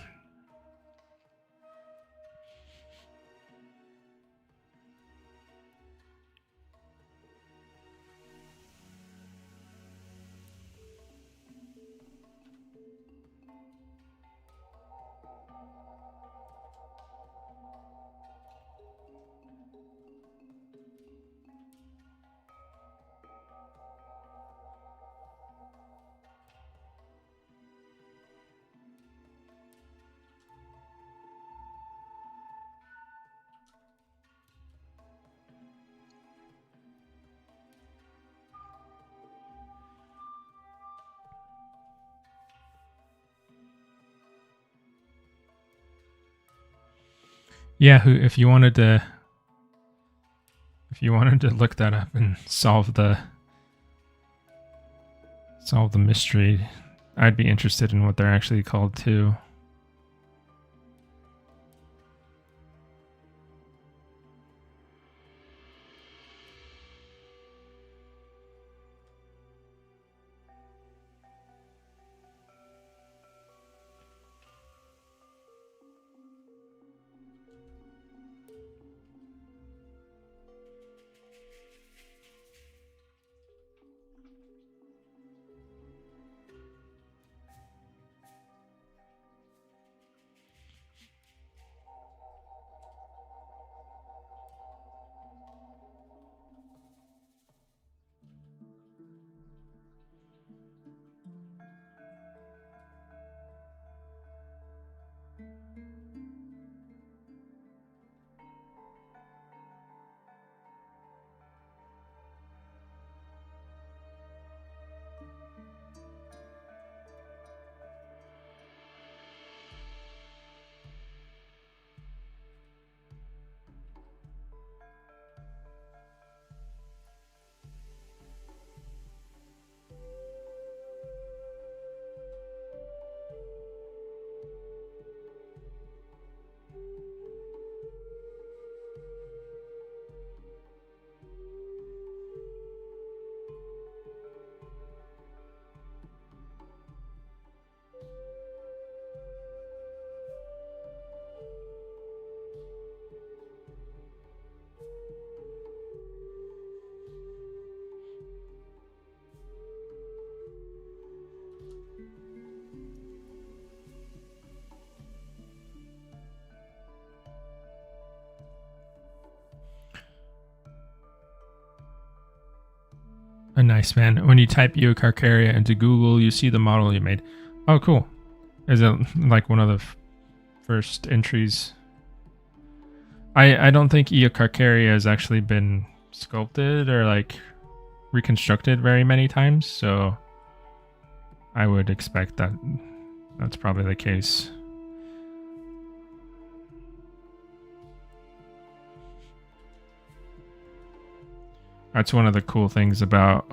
Yeah, if you wanted to look that up and solve the mystery, I'd be interested in what they're actually called too. A nice man. When you type Eocarcharia into Google, you see the model you made. Oh, cool. Is it like one of the first entries? I don't think Eocarcharia has actually been sculpted or like reconstructed very many times, so I would expect that that's probably the case. That's one of the cool things about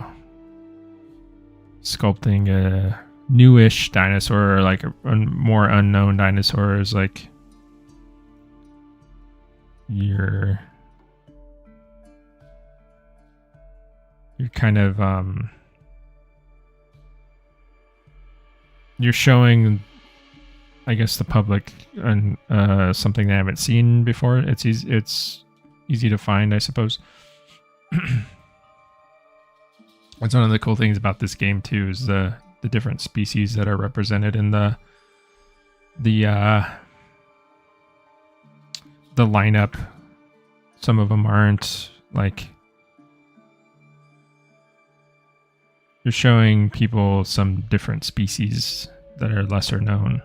sculpting a newish dinosaur or like a more unknown dinosaur is like you're kind of you're showing, I guess, the public and something they haven't seen before. It's easy to find, I suppose. That's one of the cool things about this game too, is the different species that are represented in the lineup. Some of them aren't, like, you're showing people some different species that are lesser known.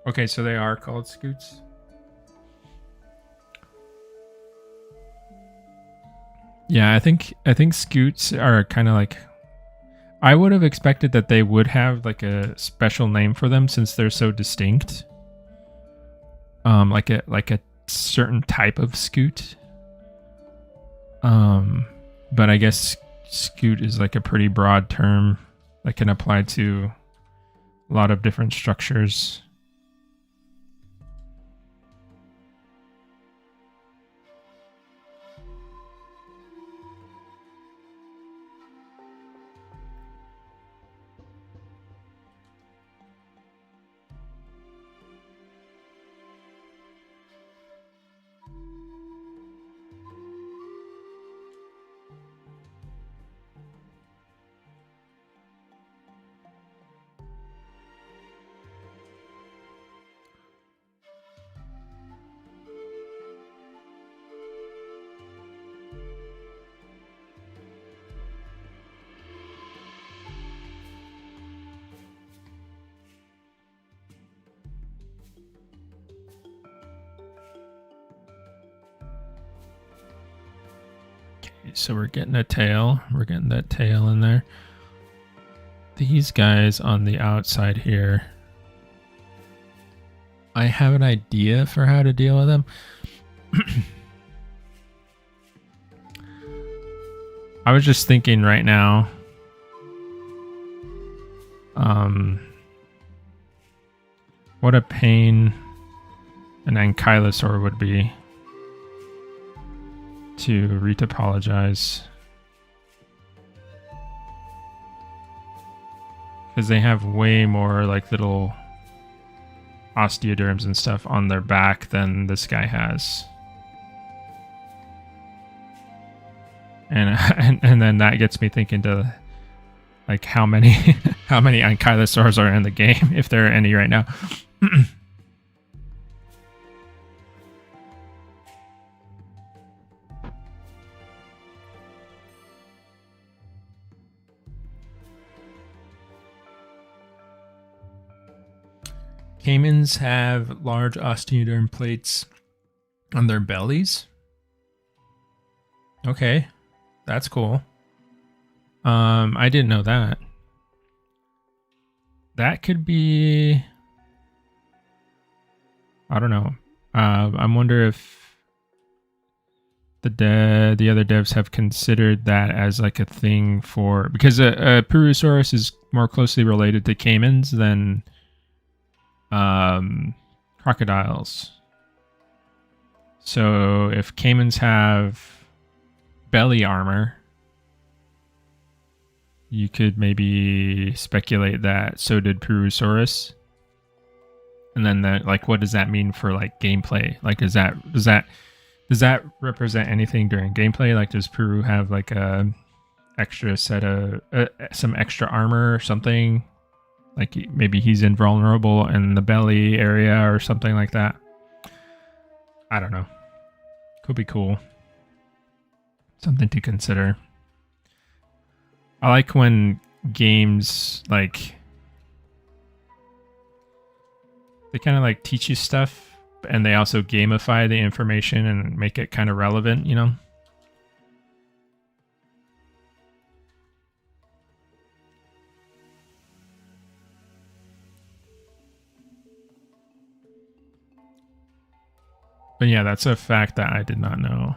Okay, so they are called scoots. Yeah, I think scoots are kind of like, I would have expected that they would have like a special name for them since they're so distinct. Like a certain type of scoot. But I guess scoot is like a pretty broad term that can apply to a lot of different structures. So we're getting a tail. We're getting that tail in there. These guys on the outside here, I have an idea for how to deal with them. I was just thinking right now, what a pain an ankylosaur would be to retopologize. Because they have way more like little osteoderms and stuff on their back than this guy has. And then that gets me thinking to like how many how many ankylosaurs are in the game, if there are any right now. Caimans have large osteoderm plates on their bellies. Okay, that's cool. I didn't know that. That could be, I don't know. I wonder if the other devs have considered that as like a thing for, because Purussaurus is more closely related to caimans than crocodiles. So if caimans have belly armor, you could maybe speculate that so did Purussaurus. And then like, what does that mean for like gameplay? Like, does that represent anything during gameplay? Like, does Puru have like a extra set of some extra armor or something? Like maybe he's invulnerable in the belly area or something like that. I don't know. Could be cool. Something to consider. I like when games like they kind of like teach you stuff and they also gamify the information and make it kind of relevant, you know? But yeah, that's a fact that I did not know.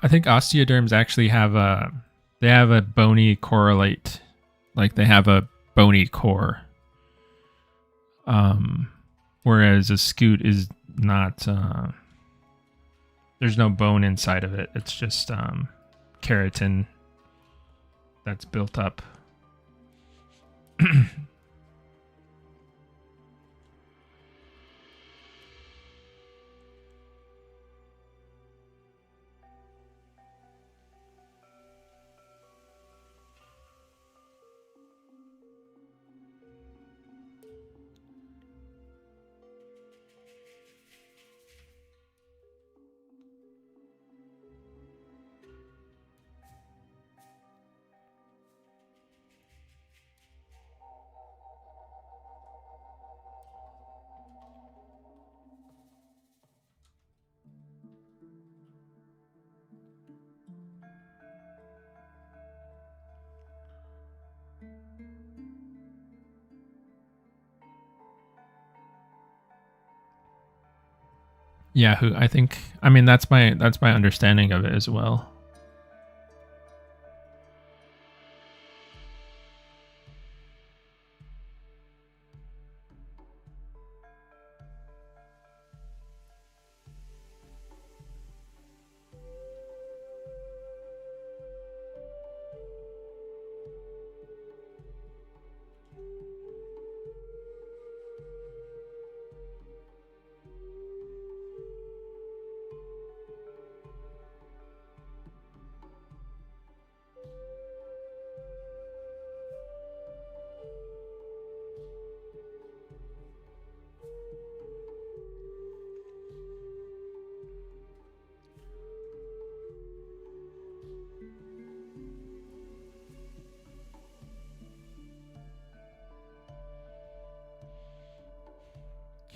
I think osteoderms actually have a bony correlate, like they have a bony core. Whereas a scoot is not. There's no bone inside of it. It's just keratin that's built up. Yeah, who I think. I mean, that's my understanding of it as well.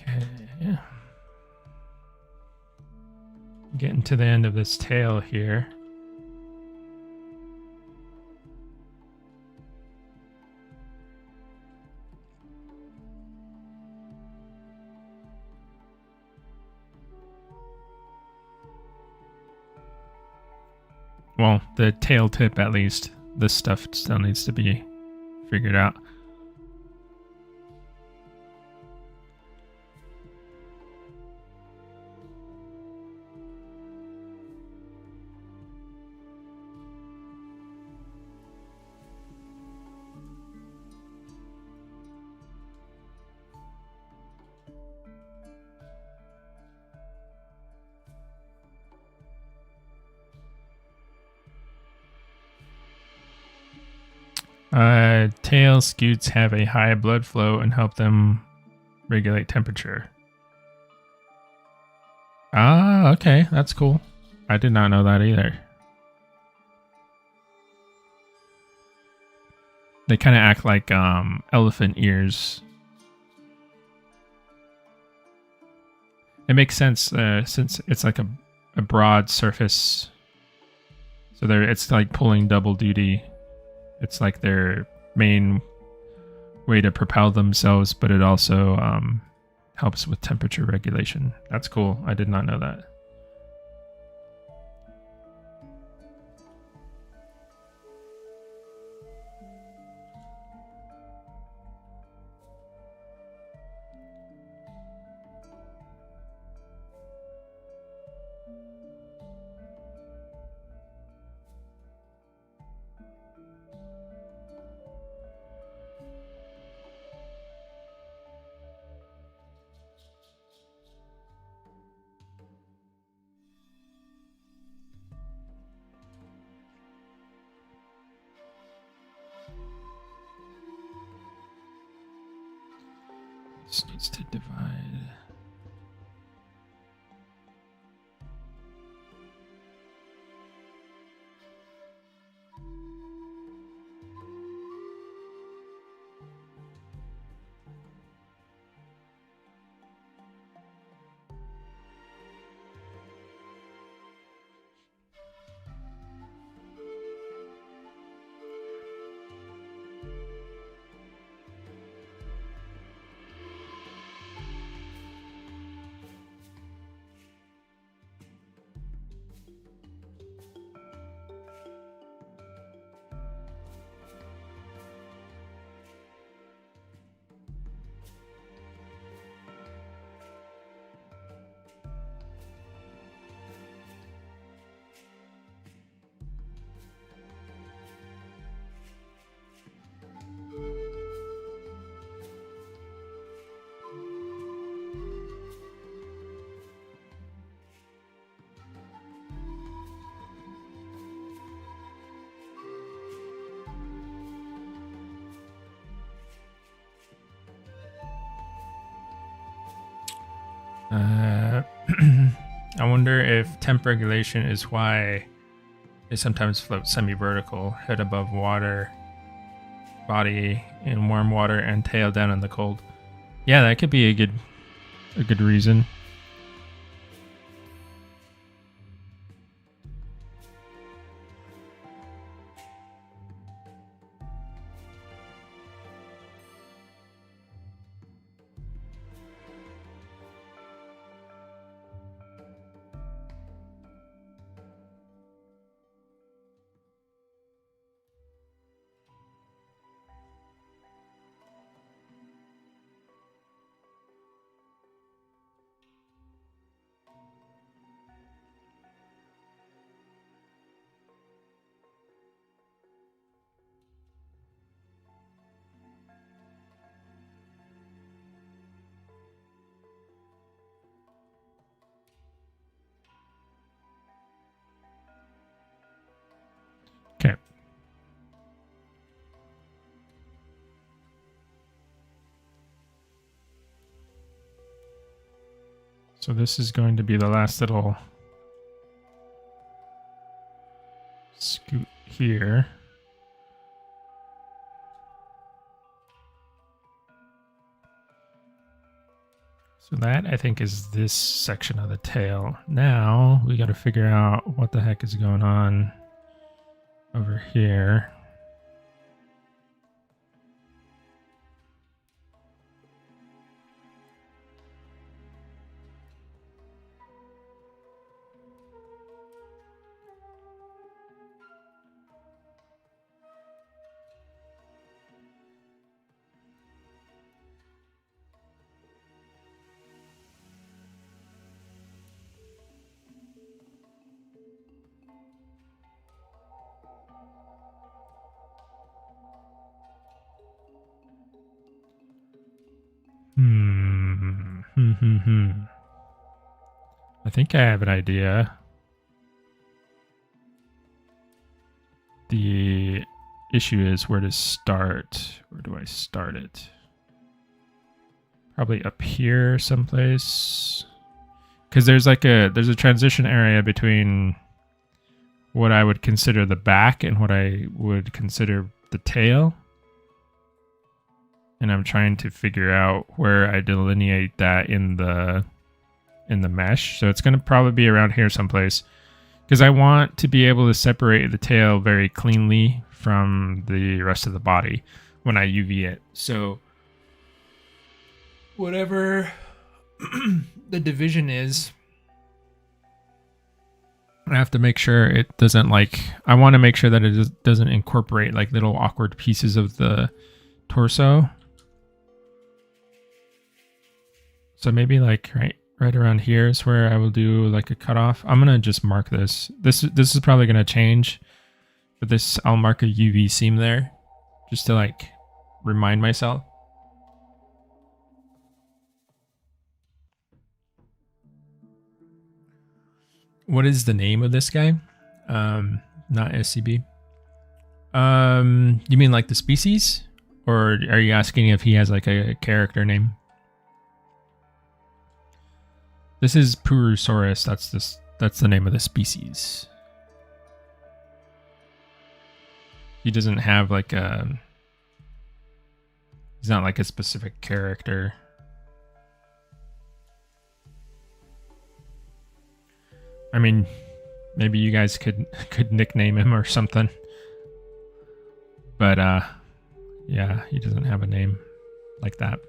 Okay. Getting to the end of this tail here. Well, the tail tip at least. This stuff still needs to be figured out. Tail scutes have a high blood flow and help them regulate temperature. Ah, okay, that's cool. I did not know that either. They kind of act like elephant ears. It makes sense since it's like a broad surface. So it's like pulling double duty. It's like their main way to propel themselves, but it also helps with temperature regulation. That's cool. I did not know that. This needs to divide. I wonder if temp regulation is why they sometimes float semi-vertical, head above water, body in warm water, and tail down in the cold. Yeah, that could be a good reason. So this is going to be the last little scoot here. So that, I think, is this section of the tail. Now we got to figure out what the heck is going on over here. I think I have an idea. The issue is where to start. Where do I start it? Probably up here someplace. Because there's a transition area between what I would consider the back and what I would consider the tail. And I'm trying to figure out where I delineate that in the mesh. So it's going to probably be around here someplace, because I want to be able to separate the tail very cleanly from the rest of the body when I UV it. So whatever the division is, I have to make sure it doesn't I want to make sure that it doesn't incorporate like little awkward pieces of the torso. So maybe like right around here is where I will do like a cutoff. I'm gonna just mark this. This is probably gonna change, but I'll mark a UV seam there, just to like remind myself. What is the name of this guy? Not SCB. You mean like the species, or are you asking if he has like a character name? This is Purussaurus. That's the name of the species. He doesn't have like he's not like a specific character. I mean, maybe you guys could nickname him or something. But yeah, he doesn't have a name like that.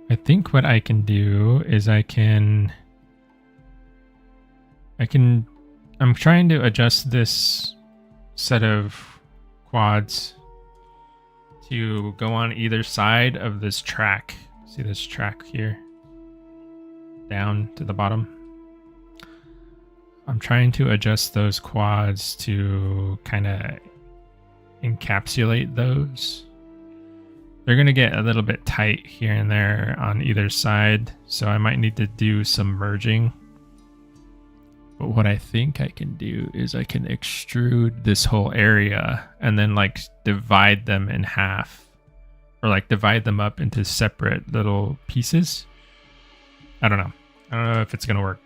I think what I can do is I'm trying to adjust this set of quads to go on either side of this track. See this track here? Down to the bottom. I'm trying to adjust those quads to kind of encapsulate those. They're going to get a little bit tight here and there on either side, so I might need to do some merging. But what I think I can do is I can extrude this whole area and then like divide them in half, or like divide them up into separate little pieces. I don't know if it's going to work.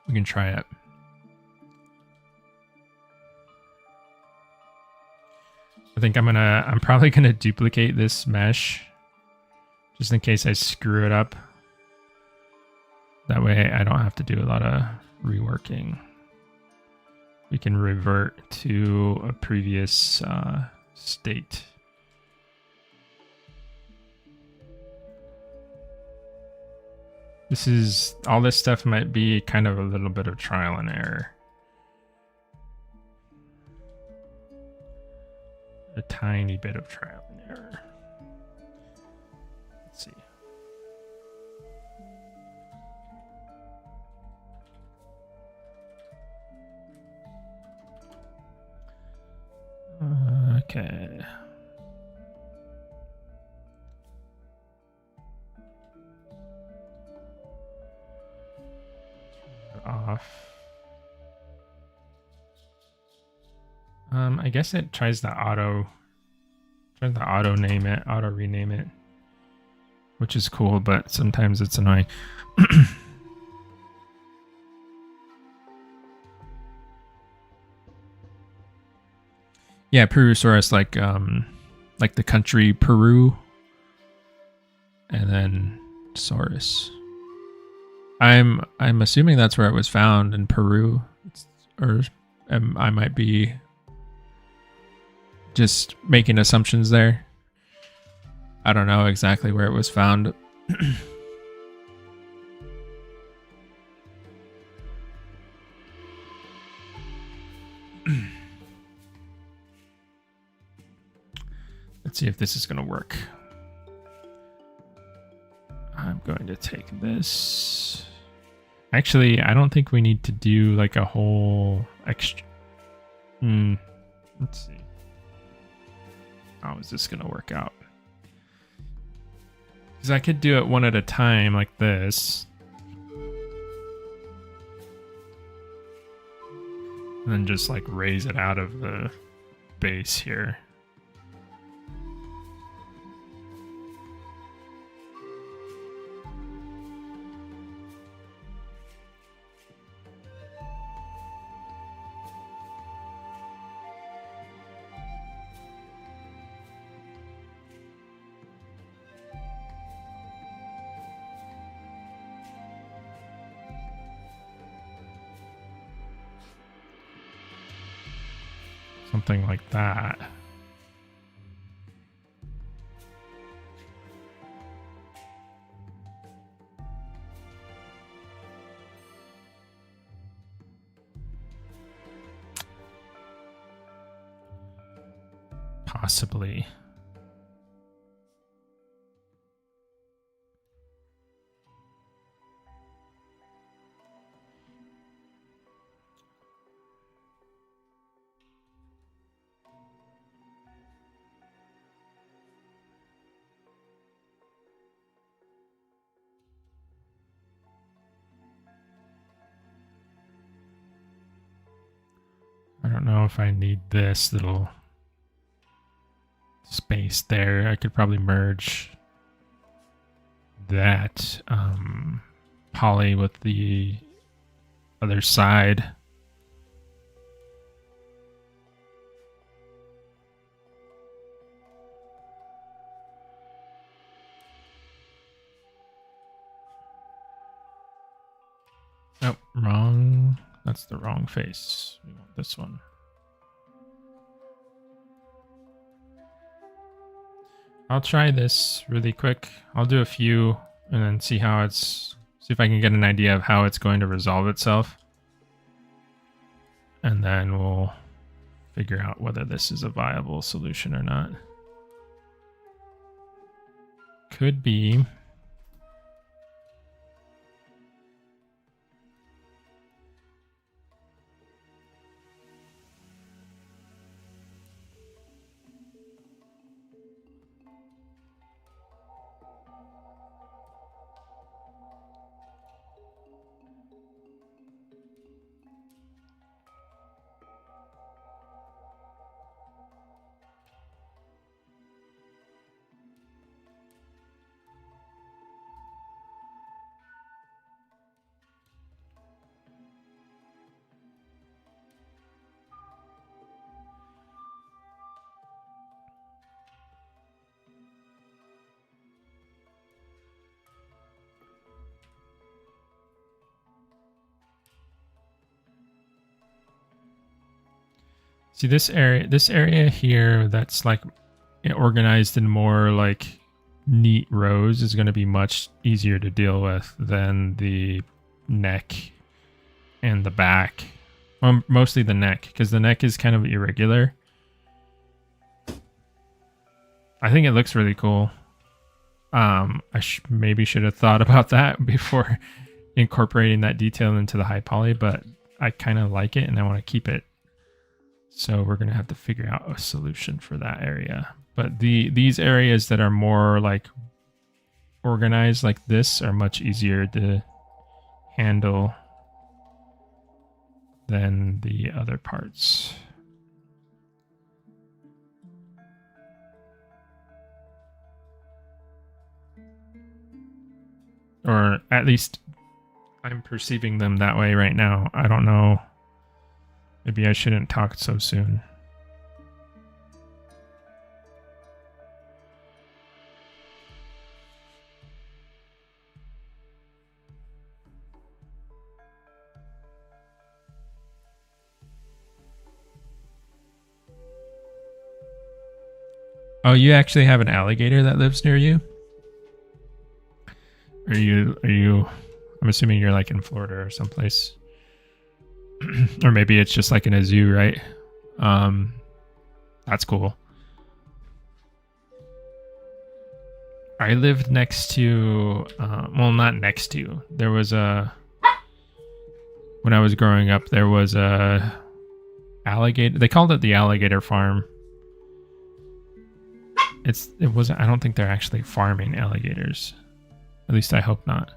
We can try it. I think I'm probably gonna duplicate this mesh just in case I screw it up. That way I don't have to do a lot of reworking. We can revert to a previous state. All this stuff might be kind of a little bit of trial and error. a tiny bit of trial and error. Let's see. Okay. Off. I guess it tries to auto name it, auto rename it, which is cool, but sometimes it's annoying. Yeah, Purussaurus, like the country Peru, and then Saurus. I'm assuming that's where it was found in Peru, or I might be just making assumptions there. I don't know exactly where it was found. Let's see if this is going to work. I'm going to take this. Actually, I don't think we need to do like a whole extra. Let's see. How is this going to work out? Because I could do it one at a time like this. And then just like raise it out of the base here. Something like that. Possibly. I don't know if I need this little space there. I could probably merge that poly with the other side. Oh, wrong. That's the wrong face. We want this one. I'll try this really quick. I'll do a few and then see if I can get an idea of how it's going to resolve itself. And then we'll figure out whether this is a viable solution or not. Could be. See this area here that's like organized in more like neat rows is going to be much easier to deal with than the neck and the back. Mostly the neck, because the neck is kind of irregular. I think it looks really cool. I maybe should have thought about that before incorporating that detail into the high poly, but I kind of like it and I want to keep it. So we're going to have to figure out a solution for that area. But these areas that are more like organized like this are much easier to handle than the other parts. Or at least I'm perceiving them that way right now. I don't know. Maybe I shouldn't talk so soon. Oh, you actually have an alligator that lives near you? Are you I'm assuming you're like in Florida or someplace. Or maybe it's just like in a zoo, right? That's cool. I lived next to well, not next to. There was a when I was growing up, there was a alligator. They called it the alligator farm. It wasn't I don't think they're actually farming alligators. At least I hope not.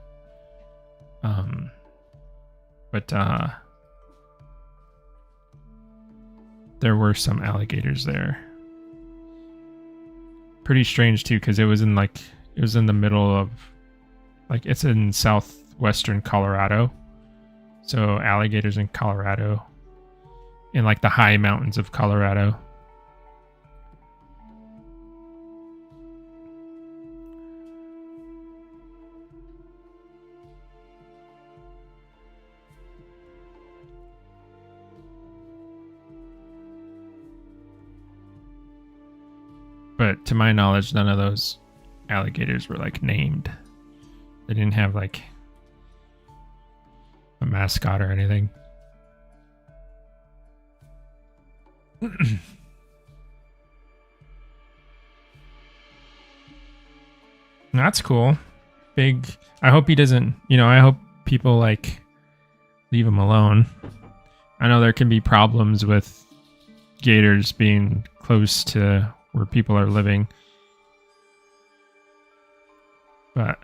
But there were some alligators there. Pretty strange too, because it was in the middle of it's in southwestern Colorado. So alligators in Colorado. In like the high mountains of Colorado. But to my knowledge, none of those alligators were like named. They didn't have like a mascot or anything. That's cool. Big. I hope he doesn't, I hope people like leave him alone. I know there can be problems with gators being close to where people are living. But,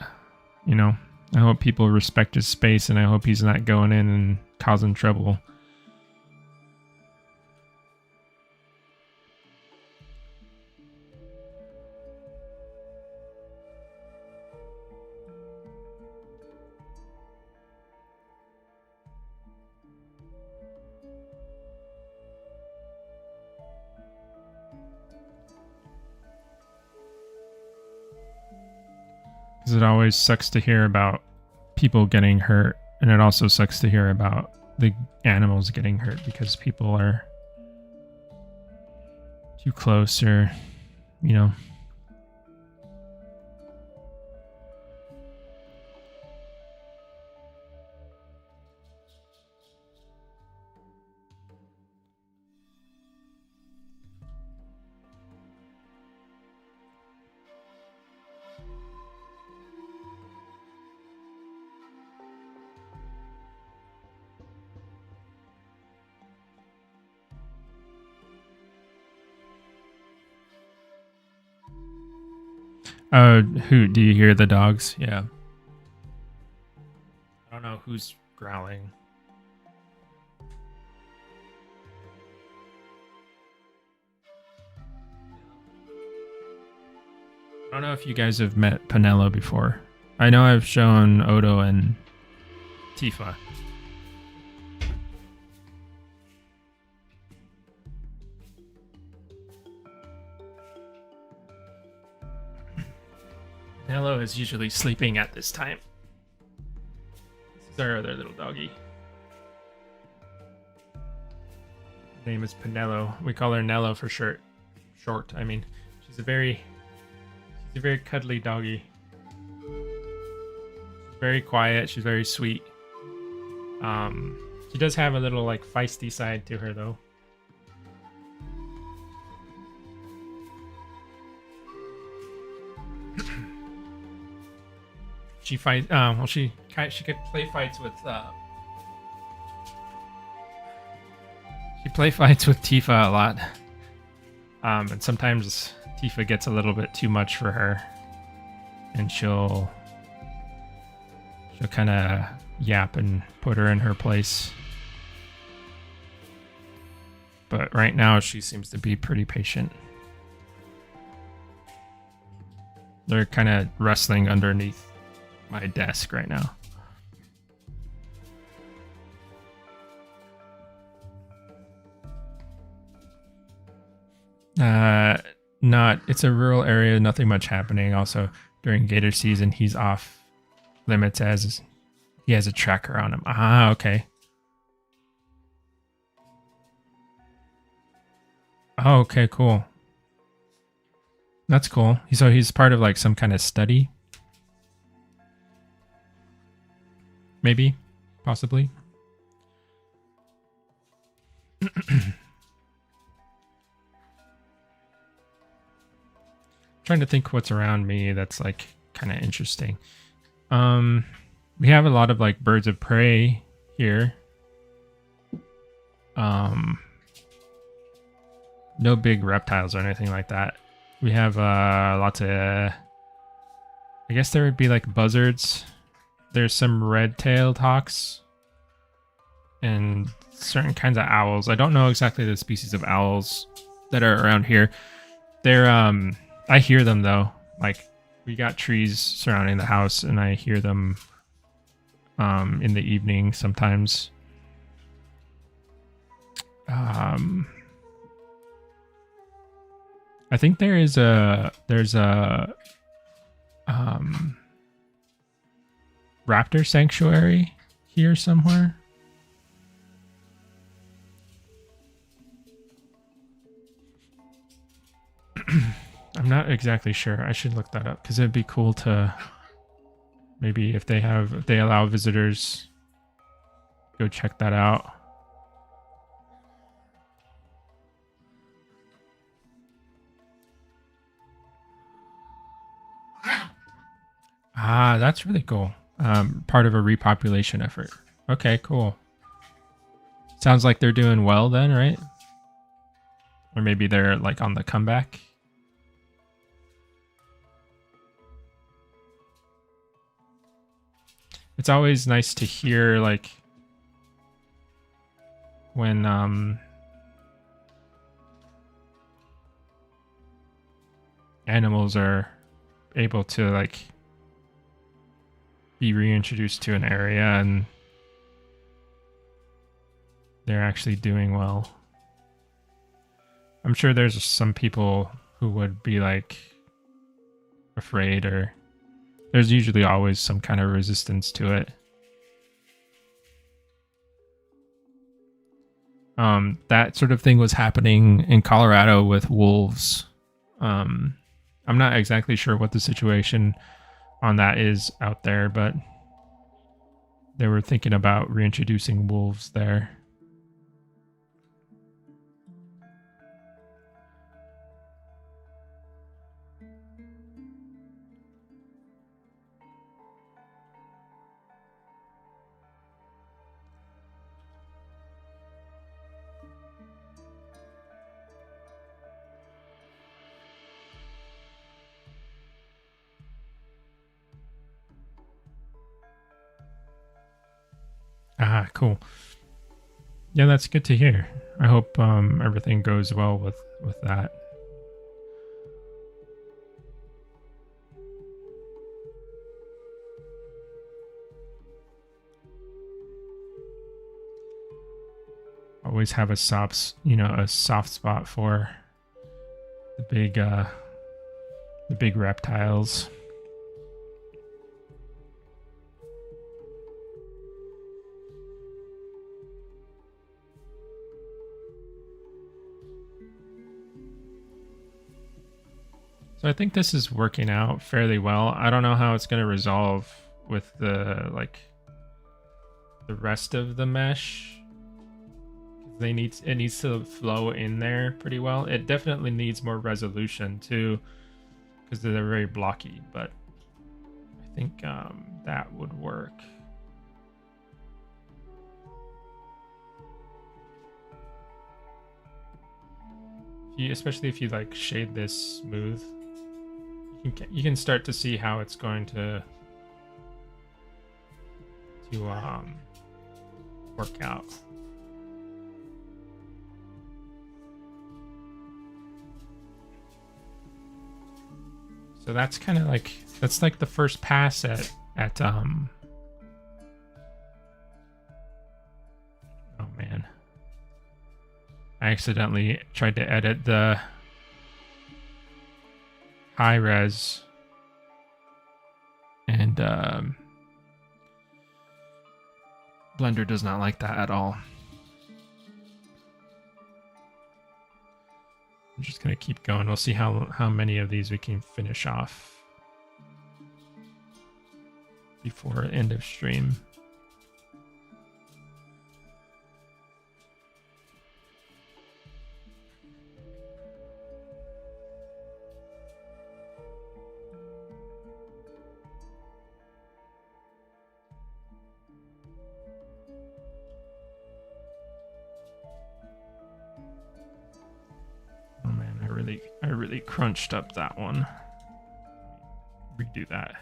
I hope people respect his space and I hope he's not going in and causing trouble. Because it always sucks to hear about people getting hurt, and it also sucks to hear about the animals getting hurt because people are too close or, who do you hear the dogs? Yeah. I don't know who's growling. I don't know if you guys have met Pinello before. I know I've shown Odo and Tifa. Pinello is usually sleeping at this time. This is our other little doggy. Her name is Pinello. We call her Nello for short. She's a very cuddly doggy. She's very quiet. She's very sweet. She does have a little feisty side to her though. She fight. Well, she could play fights with. She play fights with Tifa a lot. And sometimes Tifa gets a little bit too much for her, and she'll kind of yap and put her in her place. But right now, she seems to be pretty patient. They're kind of wrestling underneath my desk right now. It's a rural area, nothing much happening. Also, during gator season, he's off limits as he has a tracker on him. Ah, okay. Oh, okay, cool. That's cool. So he's part of like some kind of study? Maybe? Possibly? Trying to think what's around me that's like kind of interesting. We have a lot of like birds of prey here. No big reptiles or anything like that. We have lots of, I guess there would be like buzzards. There's some red-tailed hawks and certain kinds of owls. I don't know exactly the species of owls that are around here. They're I hear them though. Like we got trees surrounding the house and I hear them in the evening sometimes. I think there's a raptor sanctuary here somewhere. I'm not exactly sure. I should look that up because it'd be cool to maybe if they allow visitors, go check that out. Ah, that's really cool. Part of a repopulation effort. Okay, cool. Sounds like they're doing well then, right? Or maybe they're like on the comeback. It's always nice to hear like when animals are able to like be reintroduced to an area and they're actually doing well. I'm sure there's some people who would be like afraid, or there's usually always some kind of resistance to it. That sort of thing was happening in Colorado with wolves. I'm not exactly sure what the situation on that is out there, but they were thinking about reintroducing wolves there. Ah, cool. Yeah, that's good to hear. I hope everything goes well with that. Always have a soft spot for the big reptiles. So I think this is working out fairly well. I don't know how it's going to resolve with the rest of the mesh. It needs to flow in there pretty well. It definitely needs more resolution too, because they're very blocky. But I think that would work. Especially if you like shade this smooth, you can start to see how it's going to work out. So that's kind of like the first pass at oh man. I accidentally tried to edit the high res and Blender does not like that at all. I'm just gonna keep going. We'll see how many of these we can finish off before end of stream. I really crunched up that one. Redo that.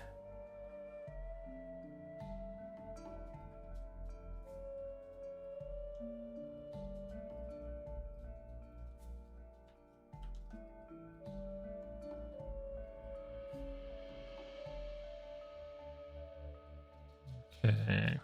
Okay.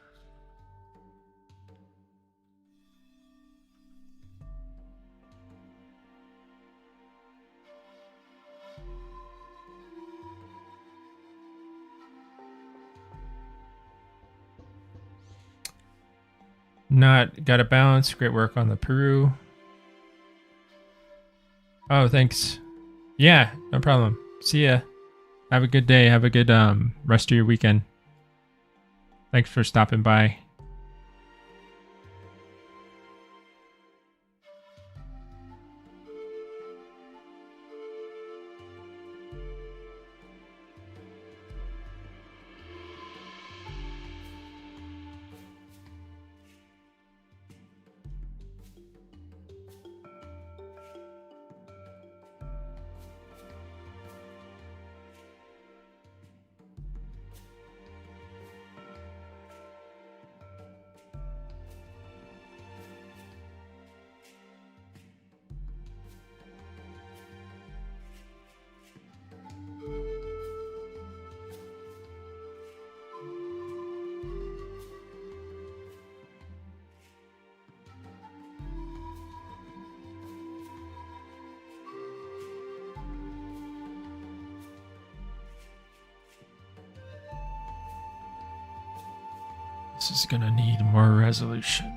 Not got a balance. Great work on the Peru. Oh, thanks. Yeah, no problem. See ya. Have a good day. Have a good rest of your weekend. Thanks for stopping by. This is gonna need more resolution.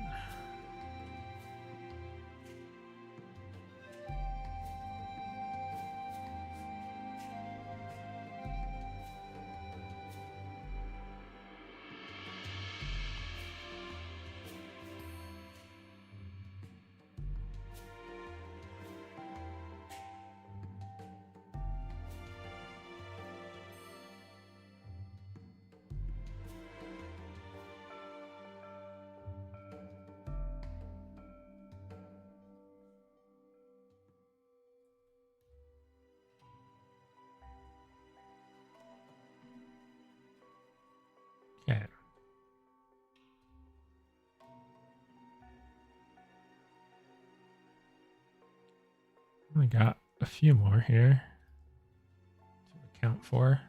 Okay. We got a few more here to account for.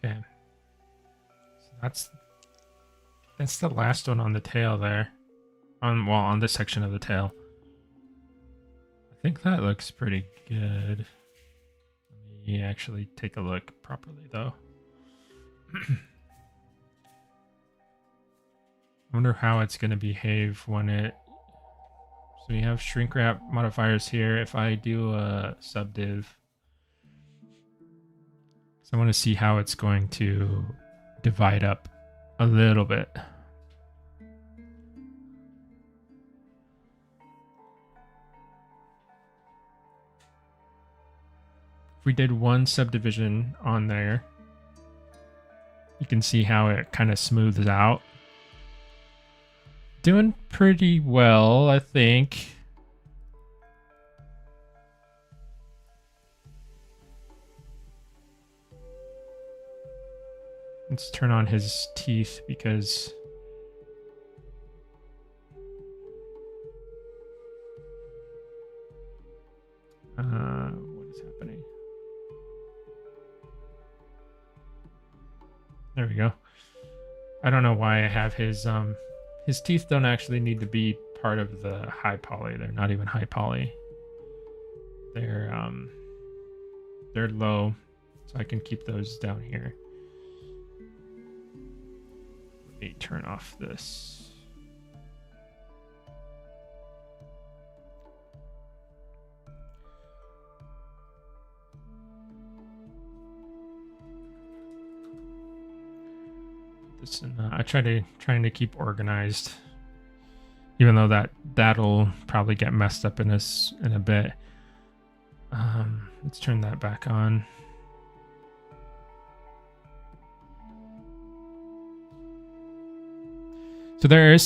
Okay. So that's the last one on the tail there. On this section of the tail. I think that looks pretty good. Let me actually take a look properly though. I wonder how it's going to behave when it... So we have shrink wrap modifiers here. If I do a subdiv, so I want to see how it's going to divide up a little bit. If we did one subdivision on there, you can see how it kind of smooths out. Doing pretty well, I think. Let's turn on his teeth because what is happening? There we go. I don't know why I have his teeth don't actually need to be part of the high poly. They're not even high poly. They're low, so I can keep those down here. Let me turn off this. And I trying to keep organized, even though that'll probably get messed up in a bit. Let's turn that back on. So there are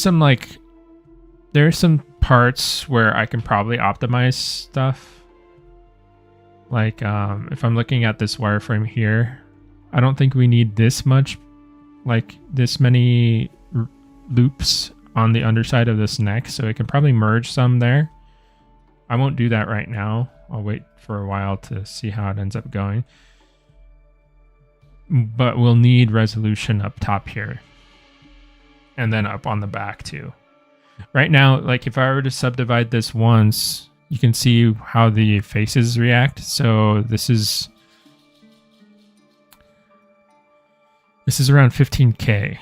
some parts where I can probably optimize stuff. Like if I'm looking at this wireframe here, I don't think we need this much. Like this many loops on the underside of this neck, so it can probably merge some there. I won't do that right now. I'll wait for a while to see how it ends up going. But we'll need resolution up top here. And then up on the back too. Right now, like if I were to subdivide this once, you can see how the faces react. So this is around 15K.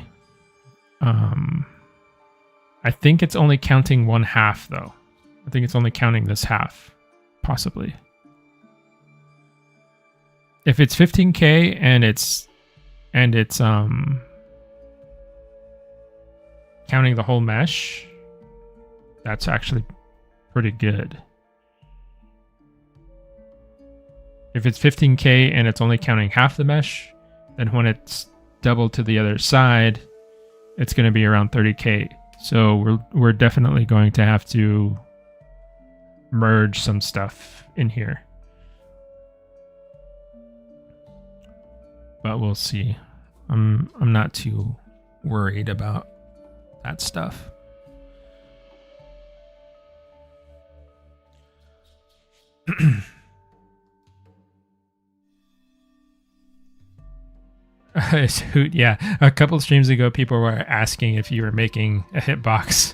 I think it's only counting one half though. I think it's only counting this half, possibly. If it's 15K and it's counting the whole mesh, that's actually pretty good. If it's 15K and it's only counting half the mesh, then when it's double to the other side, it's going to be around 30K. So we're definitely going to have to merge some stuff in here. But we'll see. I'm not too worried about that stuff. Yeah, a couple streams ago, people were asking if you were making a hitbox.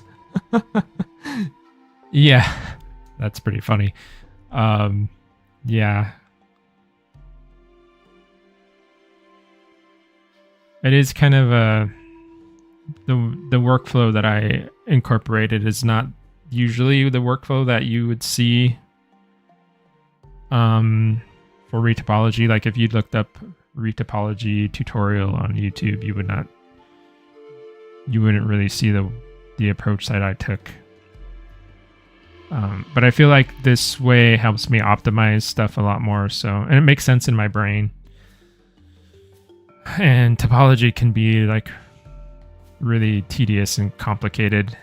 Yeah, that's pretty funny. Yeah, it is kind of the workflow that I incorporated is not usually the workflow that you would see for retopology. Like if you looked up retopology tutorial on YouTube, you wouldn't really see the approach that I took. But I feel like this way helps me optimize stuff a lot more. So, and it makes sense in my brain. And topology can be like really tedious and complicated.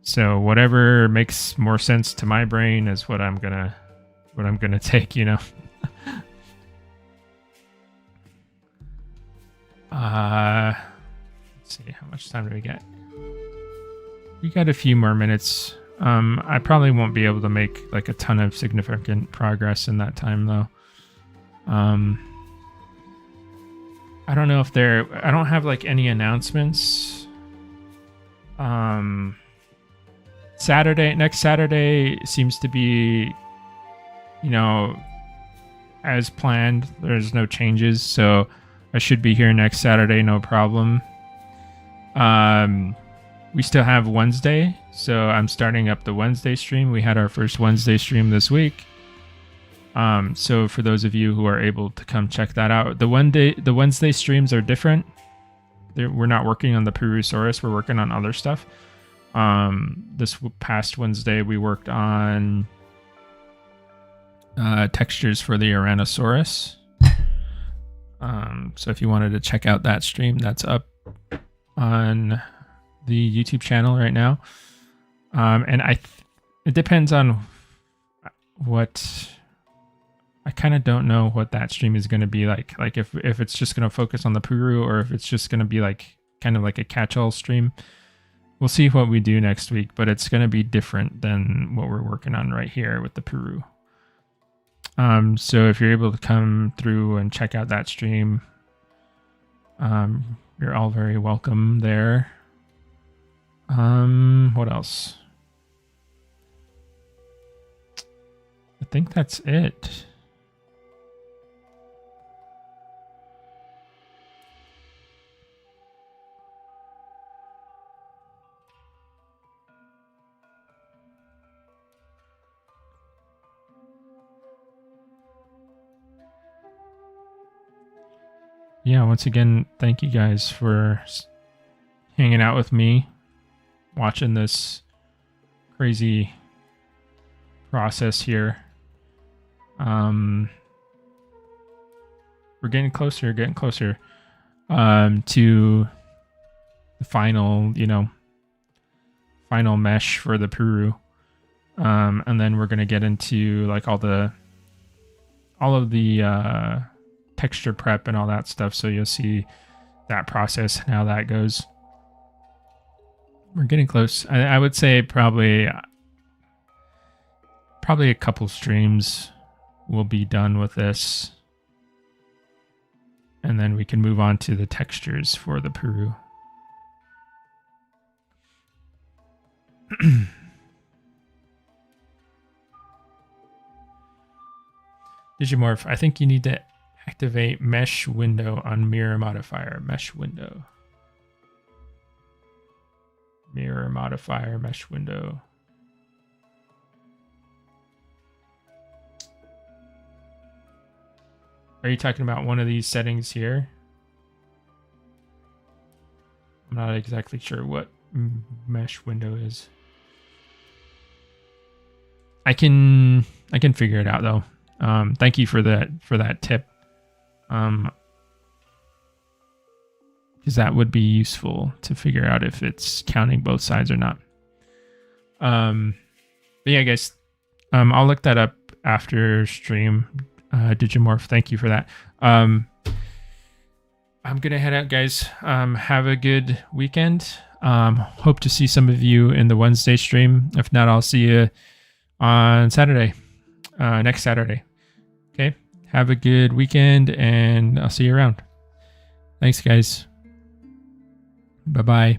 So whatever makes more sense to my brain is what I'm gonna take, you know. Let's see, how much time do we get? We got a few more minutes. I probably won't be able to make like a ton of significant progress in that time though. I don't know if I don't have like any announcements. Next Saturday seems to be, as planned. There's no changes, so I should be here next Saturday, no problem. We still have Wednesday, so I'm starting up the Wednesday stream. We had our first Wednesday stream this week. So for those of you who are able to come check that out, the Wednesday streams are different. We're not working on the Purussaurus, we're working on other stuff. This past Wednesday we worked on textures for the Tyrannosaurus. So if you wanted to check out that stream, that's up on the YouTube channel right now. And it depends on what. I kind of don't know what that stream is going to be like if it's just going to focus on the Puru, or if it's just going to be like kind of like a catch-all stream. We'll see what we do next week, but it's going to be different than what we're working on right here with the Puru. So if you're able to come through and check out that stream, you're all very welcome there. What else? I think that's it. Yeah, once again, thank you guys for hanging out with me, watching this crazy process here. We're getting closer to the final mesh for the Puru. And then we're going to get into like all of the texture prep and all that stuff, so you'll see that process and how that goes. We're getting close. I would say probably a couple streams will be done with this, and then we can move on to the textures for the Puru. Digimorph, I think you need to activate mesh window on mirror modifier. Mesh window. Mirror modifier, mesh window. Are you talking about one of these settings here? I'm not exactly sure what mesh window is. I can figure it out though. Thank you for that tip. Because that would be useful to figure out if it's counting both sides or not. But yeah, guys, I'll look that up after stream. Digimorph, thank you for that. I'm gonna head out, guys. Have a good weekend. Hope to see some of you in the Wednesday stream. If not, I'll see you on Saturday, next Saturday. Okay. Have a good weekend, and I'll see you around. Thanks, guys. Bye-bye.